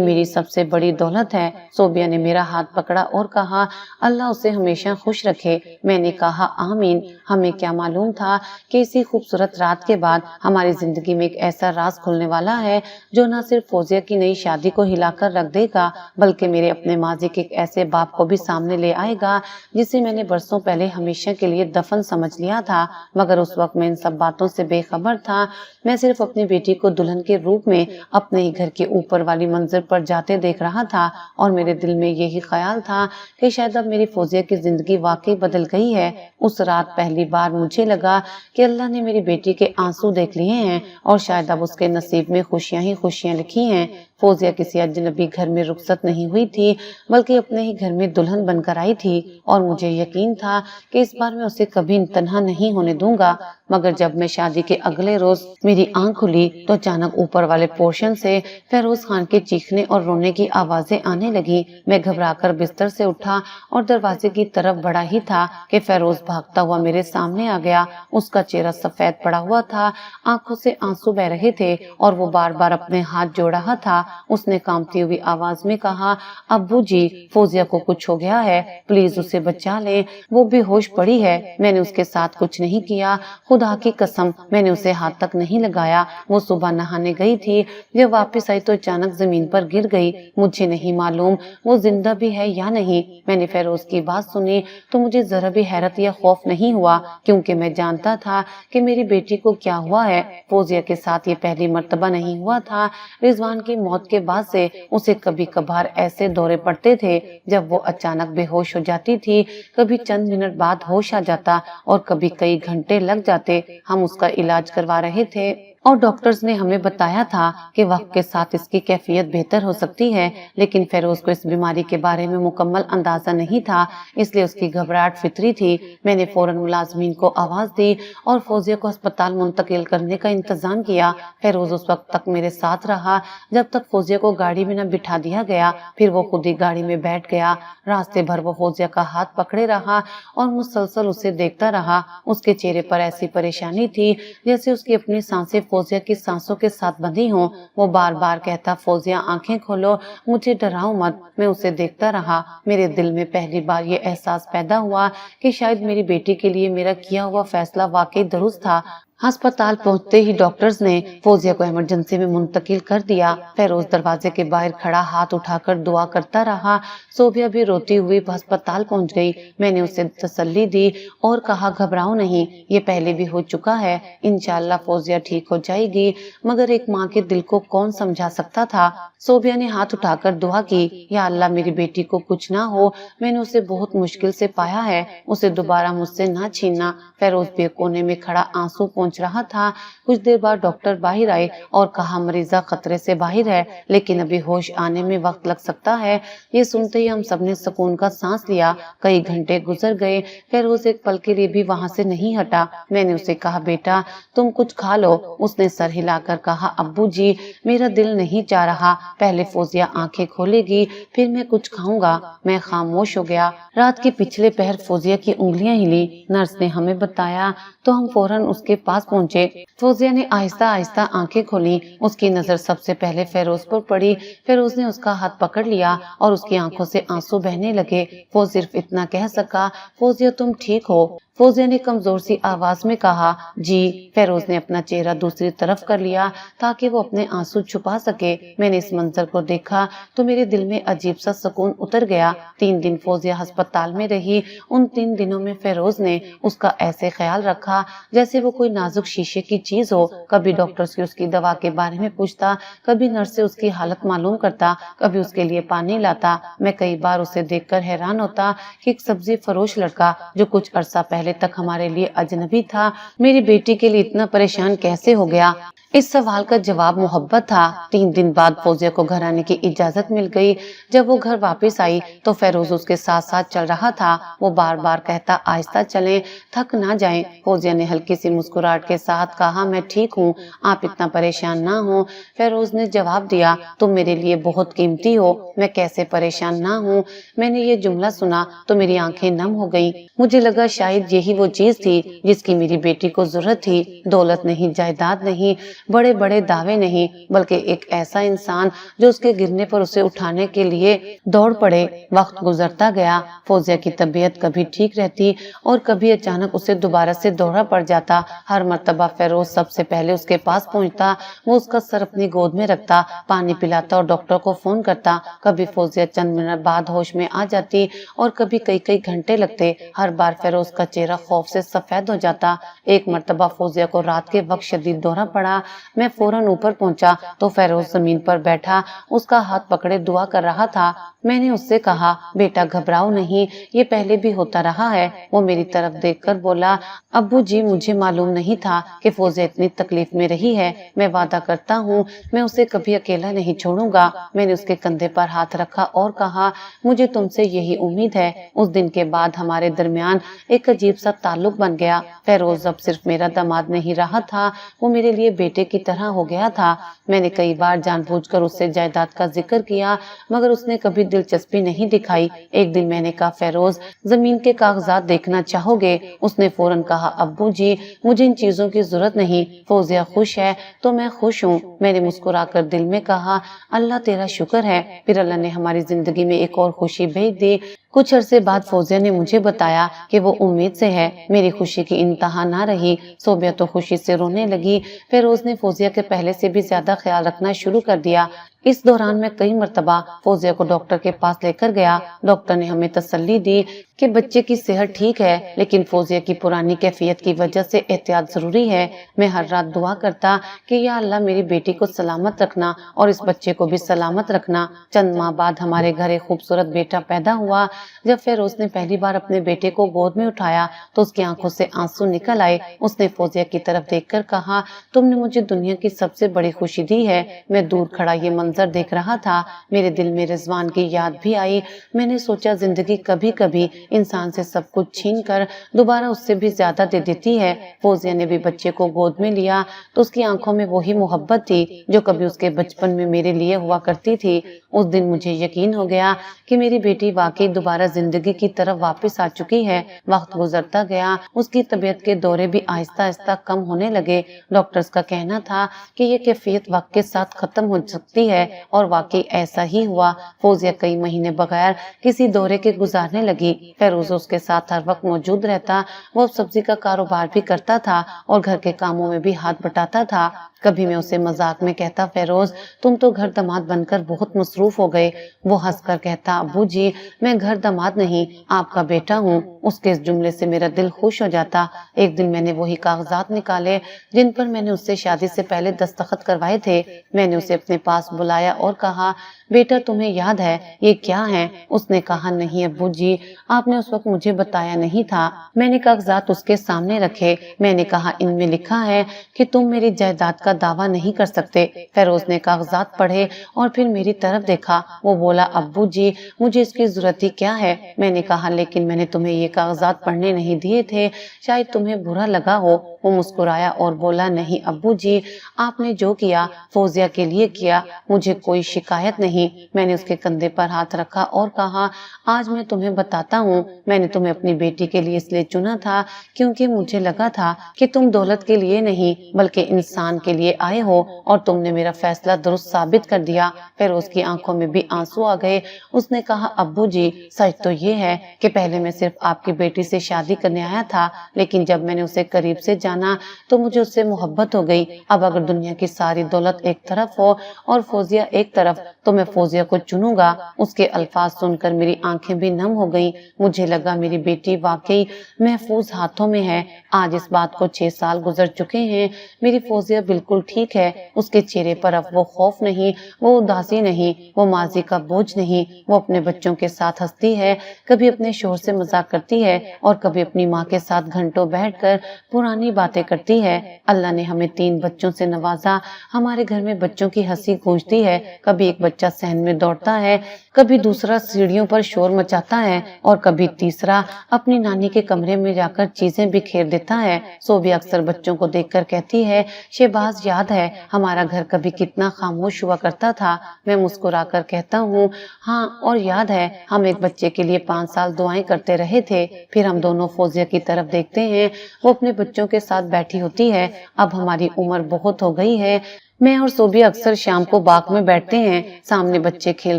میری سب سے بڑی دولت ہے۔ صوبیہ نے میرا ہاتھ پکڑا اور کہا اللہ اسے ہمیشہ خوش رکھے۔ میں نے کہا آمین۔ ہمیں کیا معلوم تھا کہ اسی خوبصورت رات کے بعد ہماری زندگی میں ایک ایسا راز کھلنے والا ہے جو نہ صرف فوزیہ کی نئی شادی کو ہلا کر رکھ دے گا بلکہ میرے اپنے ماضی کے ایک ایسے باپ کو بھی سامنے لے آئے گا جسے میں نے برسوں پہلے ہمیشہ کے لیے دفن سمجھ لیا تھا۔ مگر اس وقت میں ان سب باتوں سے بے خبر تھا۔ میں صرف اپنی بیٹی کو دلہن کے روپ میں اپنے ہی گھر کے اوپر والی منزل پر جاتے دیکھ رہا تھا اور میرے دل میں یہی خیال تھا کہ شاید اب میری فوزیہ کی زندگی واقعی بدل گئی ہے۔ اس رات پہلی بار مجھے لگا کہ اللہ نے میری بیٹی کے آنسو دیکھ لیے ہیں اور شاید اب اس کے نصیب میں خوشیاں ہی خوشیاں لکھی ہیں۔ فوزیہ کسی اجنبی گھر میں رخصت نہیں ہوئی تھی بلکہ اپنے ہی گھر میں دلہن بن کر آئی تھی اور مجھے یقین تھا کہ اس بار میں اسے کبھی تنہا نہیں ہونے دوں گا۔ مگر جب میں شادی کے اگلے روز میری آنکھ کھلی تو اچانک اوپر والے پورشن سے فیروز خان کے چیخنے اور رونے کی آوازیں آنے لگی۔ میں گھبرا کر بستر سے اٹھا اور دروازے کی طرف بڑھا ہی تھا کہ فیروز بھاگتا ہوا میرے سامنے آ گیا۔ اس کا چہرہ سفید پڑا ہوا تھا، آنکھوں سے آنسو بہ رہے تھے اور وہ بار بار اپنے ہاتھ جوڑ رہا تھا۔ اس نے کانپتی ہوئی آواز میں کہا ابو جی فوزیہ کو کچھ ہو گیا ہے، پلیز اسے بچا لیں، وہ بے ہوش پڑی ہے۔ میں نے اس کے ساتھ کچھ نہیں کیا، خدا کی قسم میں نے اسے ہاتھ تک نہیں لگایا۔ وہ صبح نہانے گئی تھی، جب واپس آئی تو اچانک زمین پر گر گئی۔ مجھے نہیں معلوم وہ زندہ بھی ہے یا نہیں۔ میں نے فیروز کی بات سنی تو مجھے ذرا بھی حیرت یا خوف نہیں ہوا کیونکہ میں جانتا تھا کہ میری بیٹی کو کیا ہوا ہے۔ فوزیہ کے ساتھ یہ پہلی مرتبہ نہیں ہوا تھا۔ رضوان کی موت کے بعد سے اسے کبھی کبھار ایسے دورے پڑتے تھے جب وہ اچانک بے ہوش ہو جاتی تھی، کبھی چند منٹ بعد ہوش آ جاتا اور کبھی کئی گھنٹے لگ جاتے۔ ہم اس کا علاج کروا رہے تھے اور ڈاکٹرز نے ہمیں بتایا تھا کہ وقت کے ساتھ اس کی کیفیت بہتر ہو سکتی ہے، لیکن فیروز کو اس بیماری کے بارے میں مکمل اندازہ نہیں تھا، اس لیے اس کی گھبراہٹ فطری تھی۔ میں نے فوراً ملازمین کو آواز دی اور فوزیہ کو ہسپتال منتقل کرنے کا انتظام کیا۔ فیروز اس وقت تک میرے ساتھ رہا جب تک فوزیہ کو گاڑی میں نہ بٹھا دیا گیا، پھر وہ خود ہی گاڑی میں بیٹھ گیا۔ راستے بھر وہ فوزیہ کا ہاتھ پکڑے رہا اور مسلسل اسے دیکھتا رہا۔ اس کے چہرے پر ایسی پریشانی تھی جیسے اس کی اپنی سانسیں فوزیہ کی سانسوں کے ساتھ بندھی ہوں۔ وہ بار بار کہتا فوزیہ آنکھیں کھولو، مجھے ڈراؤ مت۔ میں اسے دیکھتا رہا۔ میرے دل میں پہلی بار یہ احساس پیدا ہوا کہ شاید میری بیٹی کے لیے میرا کیا ہوا فیصلہ واقعی درست تھا۔ ہسپتال پہنچتے ہی ڈاکٹرز نے فوزیہ کو ایمرجنسی میں منتقل کر دیا۔ فیروز دروازے کے باہر کھڑا ہاتھ اٹھا کر دعا کرتا رہا۔ صوبیہ بھی روتی ہوئی ہسپتال پہنچ گئی۔ میں نے اسے تسلی دی اور کہا گھبراؤ نہیں، یہ پہلے بھی ہو چکا ہے، انشاءاللہ فوزیہ ٹھیک ہو جائے گی۔ مگر ایک ماں کے دل کو کون سمجھا سکتا تھا۔ صوبیہ نے ہاتھ اٹھا کر دعا کی، یا اللہ میری بیٹی کو کچھ نہ ہو، میں نے اسے بہت مشکل سے پایا ہے، اسے دوبارہ مجھ سے نہ چھیننا۔ فیروز بھی کونے میں کھڑا آنسو پہنچ رہا تھا۔ کچھ دیر بعد ڈاکٹر باہر آئے اور کہا مریضہ خطرے سے باہر ہے، لیکن ابھی ہوش آنے میں وقت لگ سکتا ہے۔ یہ سنتے ہی ہم سب نے سکون کا سانس لیا۔ کئی گھنٹے گزر گئے، فیروز ایک پل کے لیے بھی وہاں سے نہیں ہٹا۔ میں نے اسے کہا بیٹا تم کچھ کھا لو۔ اس نے سر ہلا کر کہا ابو جی میرا دل نہیں چاہ رہا، پہلے فوزیہ آنکھیں کھولے گی پھر میں کچھ کھاؤں گا۔ میں خاموش ہو گیا۔ رات کے پچھلے پہر فوزیہ کی انگلیاں ہلی۔ نرس نے ہمیں بتایا تو ہم فوراً اس کے پاس پہنچے۔ فوزیہ نے آہستہ آہستہ آنکھیں کھولی۔ اس کی نظر سب سے پہلے فیروز پر پڑی۔ فیروز نے اس کا ہاتھ پکڑ لیا اور اس کی آنکھوں سے آنسو بہنے لگے۔ وہ صرف اتنا کہہ سکا فوزیہ تم ٹھیک ہو؟ فوزیہ نے کمزور سی آواز میں کہا جی۔ فیروز نے اپنا چہرہ دوسری طرف کر لیا تاکہ وہ اپنے آنسو چھپا سکے۔ میں نے اس منظر کو دیکھا تو میرے دل میں عجیب سا سکون اتر گیا۔ 3 دن فوزیہ ہسپتال میں رہی۔ ان 3 دنوں میں فیروز نے اس کا ایسے خیال رکھا جیسے وہ کوئی نازک شیشے کی چیز ہو۔ کبھی ڈاکٹر سے اس کی دوا کے بارے میں پوچھتا، کبھی نرس سے اس کی حالت معلوم کرتا، کبھی اس کے لیے پانی لاتا۔ میں کئی بار اسے دیکھ کر حیران ہوتا کہ ایک سبزی فروش لڑکا جو کچھ عرصہ پہلے تک ہمارے لیے اجنبی تھا، میری بیٹی کے لیے اتنا پریشان کیسے ہو گیا؟ اس سوال کا جواب محبت تھا۔ 3 دن بعد فوزیہ کو گھر آنے کی اجازت مل گئی۔ جب وہ گھر واپس آئی تو فیروز اس کے ساتھ ساتھ چل رہا تھا۔ وہ بار بار کہتا آہستہ چلیں، تھک نہ جائیں۔ فوزیہ نے ہلکی سی مسکراہٹ کے ساتھ کہا میں ٹھیک ہوں، آپ اتنا پریشان نہ ہوں۔ فیروز نے جواب دیا تم میرے لیے بہت قیمتی ہو، میں کیسے پریشان نہ ہوں؟ میں نے یہ جملہ سنا تو میری آنکھیں نم ہو گئیں۔ مجھے لگا شاید یہی وہ چیز تھی جس کی میری بیٹی کو ضرورت تھی۔ دولت نہیں، جائیداد نہیں، بڑے بڑے دعوے نہیں، بلکہ ایک ایسا انسان جو اس کے گرنے پر اسے اٹھانے کے لیے دوڑ پڑے۔ وقت گزرتا گیا۔ فوزیہ کی طبیعت کبھی ٹھیک رہتی اور کبھی اچانک اسے دوبارہ سے دورہ پڑ جاتا۔ ہر مرتبہ فیروز سب سے پہلے اس کے پاس پہنچتا، وہ اس کا سر اپنی گود میں رکھتا، پانی پلاتا اور ڈاکٹر کو فون کرتا۔ کبھی فوزیہ چند منٹ بعد ہوش میں آ جاتی اور کبھی کئی گھنٹے لگتے۔ ہر بار فیروز کا چہرہ خوف سے سفید ہو جاتا۔ ایک مرتبہ فوزیہ کو رات کے وقت شدید دورہ پڑا۔ میں فوراً اوپر پہنچا تو فیروز زمین پر بیٹھا اس کا ہاتھ پکڑے دعا کر رہا تھا۔ میں نے اس سے کہا بیٹا گھبراؤ نہیں، یہ پہلے بھی ہوتا رہا ہے۔ وہ میری طرف دیکھ کر بولا ابو جی مجھے معلوم نہیں تھا کہ فوزیہ اتنی تکلیف میں رہی ہے، میں وعدہ کرتا ہوں میں اسے کبھی اکیلا نہیں چھوڑوں گا۔ میں نے اس کے کندھے پر ہاتھ رکھا اور کہا مجھے تم سے یہی امید ہے۔ اس دن کے بعد ہمارے درمیان ایک عجیب سا تعلق بن گیا۔ فیروز اب صرف میرا داماد نہیں رہا تھا، وہ میرے لیے بیٹے کی طرح ہو گیا تھا۔ میں نے کئی بار جان بوجھ کر اس سے جائیداد کا ذکر کیا مگر اس نے کبھی دلچسپی نہیں دکھائی۔ ایک دن میں نے کہا فیروز زمین کے کاغذات دیکھنا چاہو گے؟ اس نے فوراً کہا ابو جی مجھے ان چیزوں کی ضرورت نہیں، فوزیہ خوش ہے تو میں خوش ہوں۔ میں نے مسکرا کر دل میں کہا اللہ تیرا شکر ہے۔ پھر اللہ نے ہماری زندگی میں ایک اور خوشی بھیج دی۔ کچھ عرصے بعد فوزیہ نے مجھے بتایا کہ وہ امید سے ہے۔ میری خوشی کی انتہا نہ رہی۔ صوبیہ تو خوشی سے رونے لگی۔ فیروز نے فوزیہ کے پہلے سے بھی زیادہ خیال رکھنا شروع کر دیا۔ اس دوران میں کئی مرتبہ فوزیہ کو ڈاکٹر کے پاس لے کر گیا۔ ڈاکٹر نے ہمیں تسلی دی کہ بچے کی صحت ٹھیک ہے لیکن فوزیہ کی پرانی کیفیت کی وجہ سے احتیاط ضروری ہے۔ میں ہر رات دعا کرتا کہ یا اللہ میری بیٹی کو سلامت رکھنا اور اس بچے کو بھی سلامت رکھنا۔ چند ماہ بعد ہمارے گھر ایک خوبصورت بیٹا پیدا ہوا۔ جب فیروز نے پہلی بار اپنے بیٹے کو گود میں اٹھایا تو اس کی آنکھوں سے آنسو نکل آئے۔ اس نے فوزیہ کی طرف دیکھ کر کہا تم نے مجھے دنیا کی سب سے بڑی خوشی دی ہے۔ میں دور کھڑا یہ منظر دیکھ رہا تھا، میرے دل میں رضوان کی یاد بھی آئی۔ میں نے سوچا زندگی کبھی کبھی انسان سے سب کچھ چھین کر دوبارہ اس سے بھی زیادہ دے دیتی ہے۔ فوزیہ نے بھی بچے کو گود میں لیا تو اس کی آنکھوں میں وہی محبت تھی جو کبھی اس کے بچپن میں میرے لیے ہوا کرتی تھی۔ اس دن مجھے یقین ہو گیا کہ میری بیٹی واقعی دوبارہ زندگی کی طرف واپس آ چکی ہے۔ وقت گزرتا گیا، اس کی طبیعت کے دورے بھی آہستہ آہستہ کم ہونے لگے۔ ڈاکٹرز کا کہنا تھا کہ یہ کیفیت وقت کے ساتھ ختم ہو سکتی ہے اور واقعی ایسا ہی ہوا۔ فوزیہ کئی مہینے بغیر کسی دورے کے گزارنے لگی۔ فیروز اس کے ساتھ ہر وقت موجود رہتا۔ وہ سبزی کا کاروبار بھی کرتا تھا اور گھر کے کاموں میں بھی ہاتھ بٹاتا تھا۔ کبھی میں اسے مذاق میں کہتا، فیروز تم تو گھر داماد بن کر بہت مصروف ہو گئے۔ وہ ہنس کر کہتا، ابو جی میں گھر داماد نہیں، آپ کا بیٹا ہوں۔ اس کے اس جملے سے میرا دل خوش ہو جاتا۔ ایک دن میں نے وہی کاغذات نکالے جن پر میں نے اس سے شادی سے پہلے دستخط کروائے تھے۔ میں نے اسے اپنے پاس بلایا اور کہا، بیٹا تمہیں یاد ہے یہ کیا ہے؟ اس نے کہا، نہیں ابو جی، آپ نے اس وقت مجھے بتایا نہیں تھا۔ میں نے کاغذات اس کے سامنے رکھے۔ میں نے کہا، ان میں لکھا ہے کہ تم میری جائیداد کا دعویٰ نہیں کر سکتے۔ فیروز نے کاغذات پڑھے اور پھر میری طرف دیکھا۔ وہ بولا، ابو جی مجھے اس کی ضرورت ہی کیا ہے؟ میں نے کہا، لیکن میں نے تمہیں یہ کاغذات پڑھنے نہیں دیے تھے، شاید تمہیں برا لگا ہو۔ وہ مسکرایا اور بولا، نہیں ابو جی، آپ نے جو کیا فوزیہ کے لیے کیا، مجھے کوئی شکایت نہیں۔ میں نے اس کے کندھے پر ہاتھ رکھا اور کہا، آج میں تمہیں بتاتا ہوں، میں نے تمہیں اپنی بیٹی کے لیے اس لیے چنا تھا کیونکہ مجھے لگا تھا کہ تم دولت کے لیے نہیں بلکہ انسان کے لیے آئے ہو، اور تم نے میرا فیصلہ درست ثابت کر دیا۔ پھر اس کی آنکھوں میں بھی آنسو آ گئے۔ اس نے کہا، ابو جی سچ تو یہ ہے کہ پہلے میں صرف آپ کی بیٹی سے شادی کرنے آیا تھا، لیکن جب میں نے اسے قریب سے جانا تو مجھے اس سے محبت ہو گئی۔ اب اگر دنیا کی ساری دولت ایک طرف ہو اور فوزیہ ایک طرف تو میں فوزیہ کو چنوں گا۔ اس کے الفاظ سن کر میری آنکھیں بھی نم ہو گئیں۔ مجھے لگا میری بیٹی واقعی محفوظ ہاتھوں میں ہے۔ آج اس بات کو 6 سال گزر چکے ہیں۔ میری فوزیہ بالکل ٹھیک ہے۔ اس کے چہرے پر اب وہ خوف نہیں، وہ اداسی نہیں، وہ ماضی کا بوجھ نہیں۔ وہ اپنے بچوں کے ساتھ ہنستی ہے، کبھی اپنے شوہر سے مذاق کرتی ہے اور کبھی اپنی ماں کے ساتھ گھنٹوں بیٹھ کر پرانی باتیں کرتی ہے۔ اللہ نے ہمیں 3 بچوں سے نوازا۔ ہمارے گھر میں بچوں کی ہنسی گونجتی ہے۔ کبھی ایک بچہ صحن میں دوڑتا ہے، کبھی دوسرا سیڑھیوں پر شور مچاتا ہے اور کبھی تیسرا اپنی نانی کے کمرے میں جا کر چیزیں بکھیر دیتا ہے۔ صوبیہ اکثر بچوں کو دیکھ کر کہتی ہے، شہباز یاد ہے ہمارا گھر کبھی کتنا خاموش ہوا کرتا تھا؟ میں مسکرا کر کہتا ہوں، ہاں، اور یاد ہے ہم ایک بچے کے لیے 5 سال دعائیں کرتے رہے تھے۔ پھر ہم دونوں فوزیہ کی طرف دیکھتے ہیں، وہ اپنے بچوں کے ساتھ بیٹھی ہوتی ہے۔ اب ہماری عمر بہت ہو گئی ہے۔ میں اور صوبیہ اکثر شام کو باغ میں بیٹھتے ہیں، سامنے بچے کھیل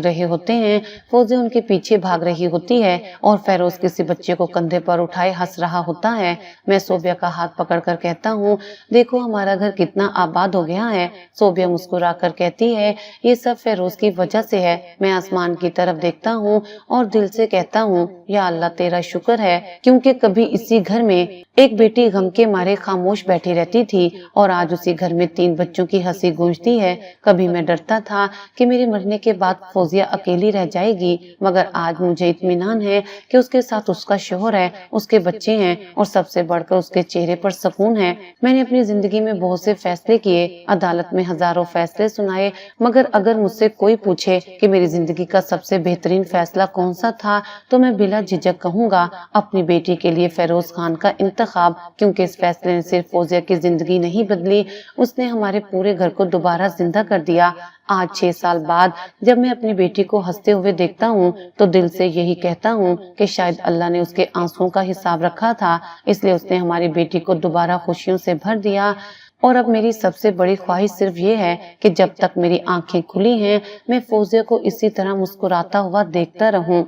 رہے ہوتے ہیں، فوزیہ ان کے پیچھے بھاگ رہی ہوتی ہے اور فیروز کسی بچے کو کندھے پر اٹھائے ہنس رہا ہوتا ہے۔ میں صوبیہ کا ہاتھ پکڑ کر کہتا ہوں، دیکھو ہمارا گھر کتنا آباد ہو گیا ہے۔ صوبیہ مسکرا کر کہتی ہے، یہ سب فیروز کی وجہ سے ہے۔ میں آسمان کی طرف دیکھتا ہوں اور دل سے کہتا ہوں، یا اللہ تیرا شکر ہے، کیونکہ کبھی اسی گھر میں ایک بیٹی غم کے مارے خاموش بیٹھی رہتی تھی اور آج اسی گھر میں 3 بچوں کی ہنسی گونجتی ہے۔ کبھی میں ڈرتا تھا کہ میرے مرنے کے بعد فوزیہ اکیلی رہ جائے گی، مگر آج مجھے اطمینان ہے کہ اس کے ساتھ اس کا شوہر ہے، اس کے بچے ہیں اور سب سے بڑھ کر اس کے چہرے پر سکون ہے۔ میں نے اپنی زندگی میں بہت سے فیصلے کیے، عدالت میں ہزاروں فیصلے سنائے، مگر اگر مجھ سے کوئی پوچھے کہ میری زندگی کا سب سے بہترین فیصلہ کون سا تھا تو میں بلا جھجک کہوں گا، اپنی بیٹی کے لیے فیروز خان کا انتخاب، کیونکہ اس فیصلے نے صرف فوزیہ کی زندگی نہیں بدلی، اس نے ہمارے پورے گھر کو دوبارہ زندہ کر دیا۔ آج 6 سال بعد جب میں اپنی بیٹی کو ہنستے ہوئے دیکھتا ہوں تو دل سے یہی کہتا ہوں کہ شاید اللہ نے اس کے آنسوؤں کا حساب رکھا تھا، اس لیے اس نے ہماری بیٹی کو دوبارہ خوشیوں سے بھر دیا۔ اور اب میری سب سے بڑی خواہش صرف یہ ہے کہ جب تک میری آنکھیں کھلی ہیں میں فوزیہ کو اسی طرح مسکراتا ہوا دیکھتا رہوں۔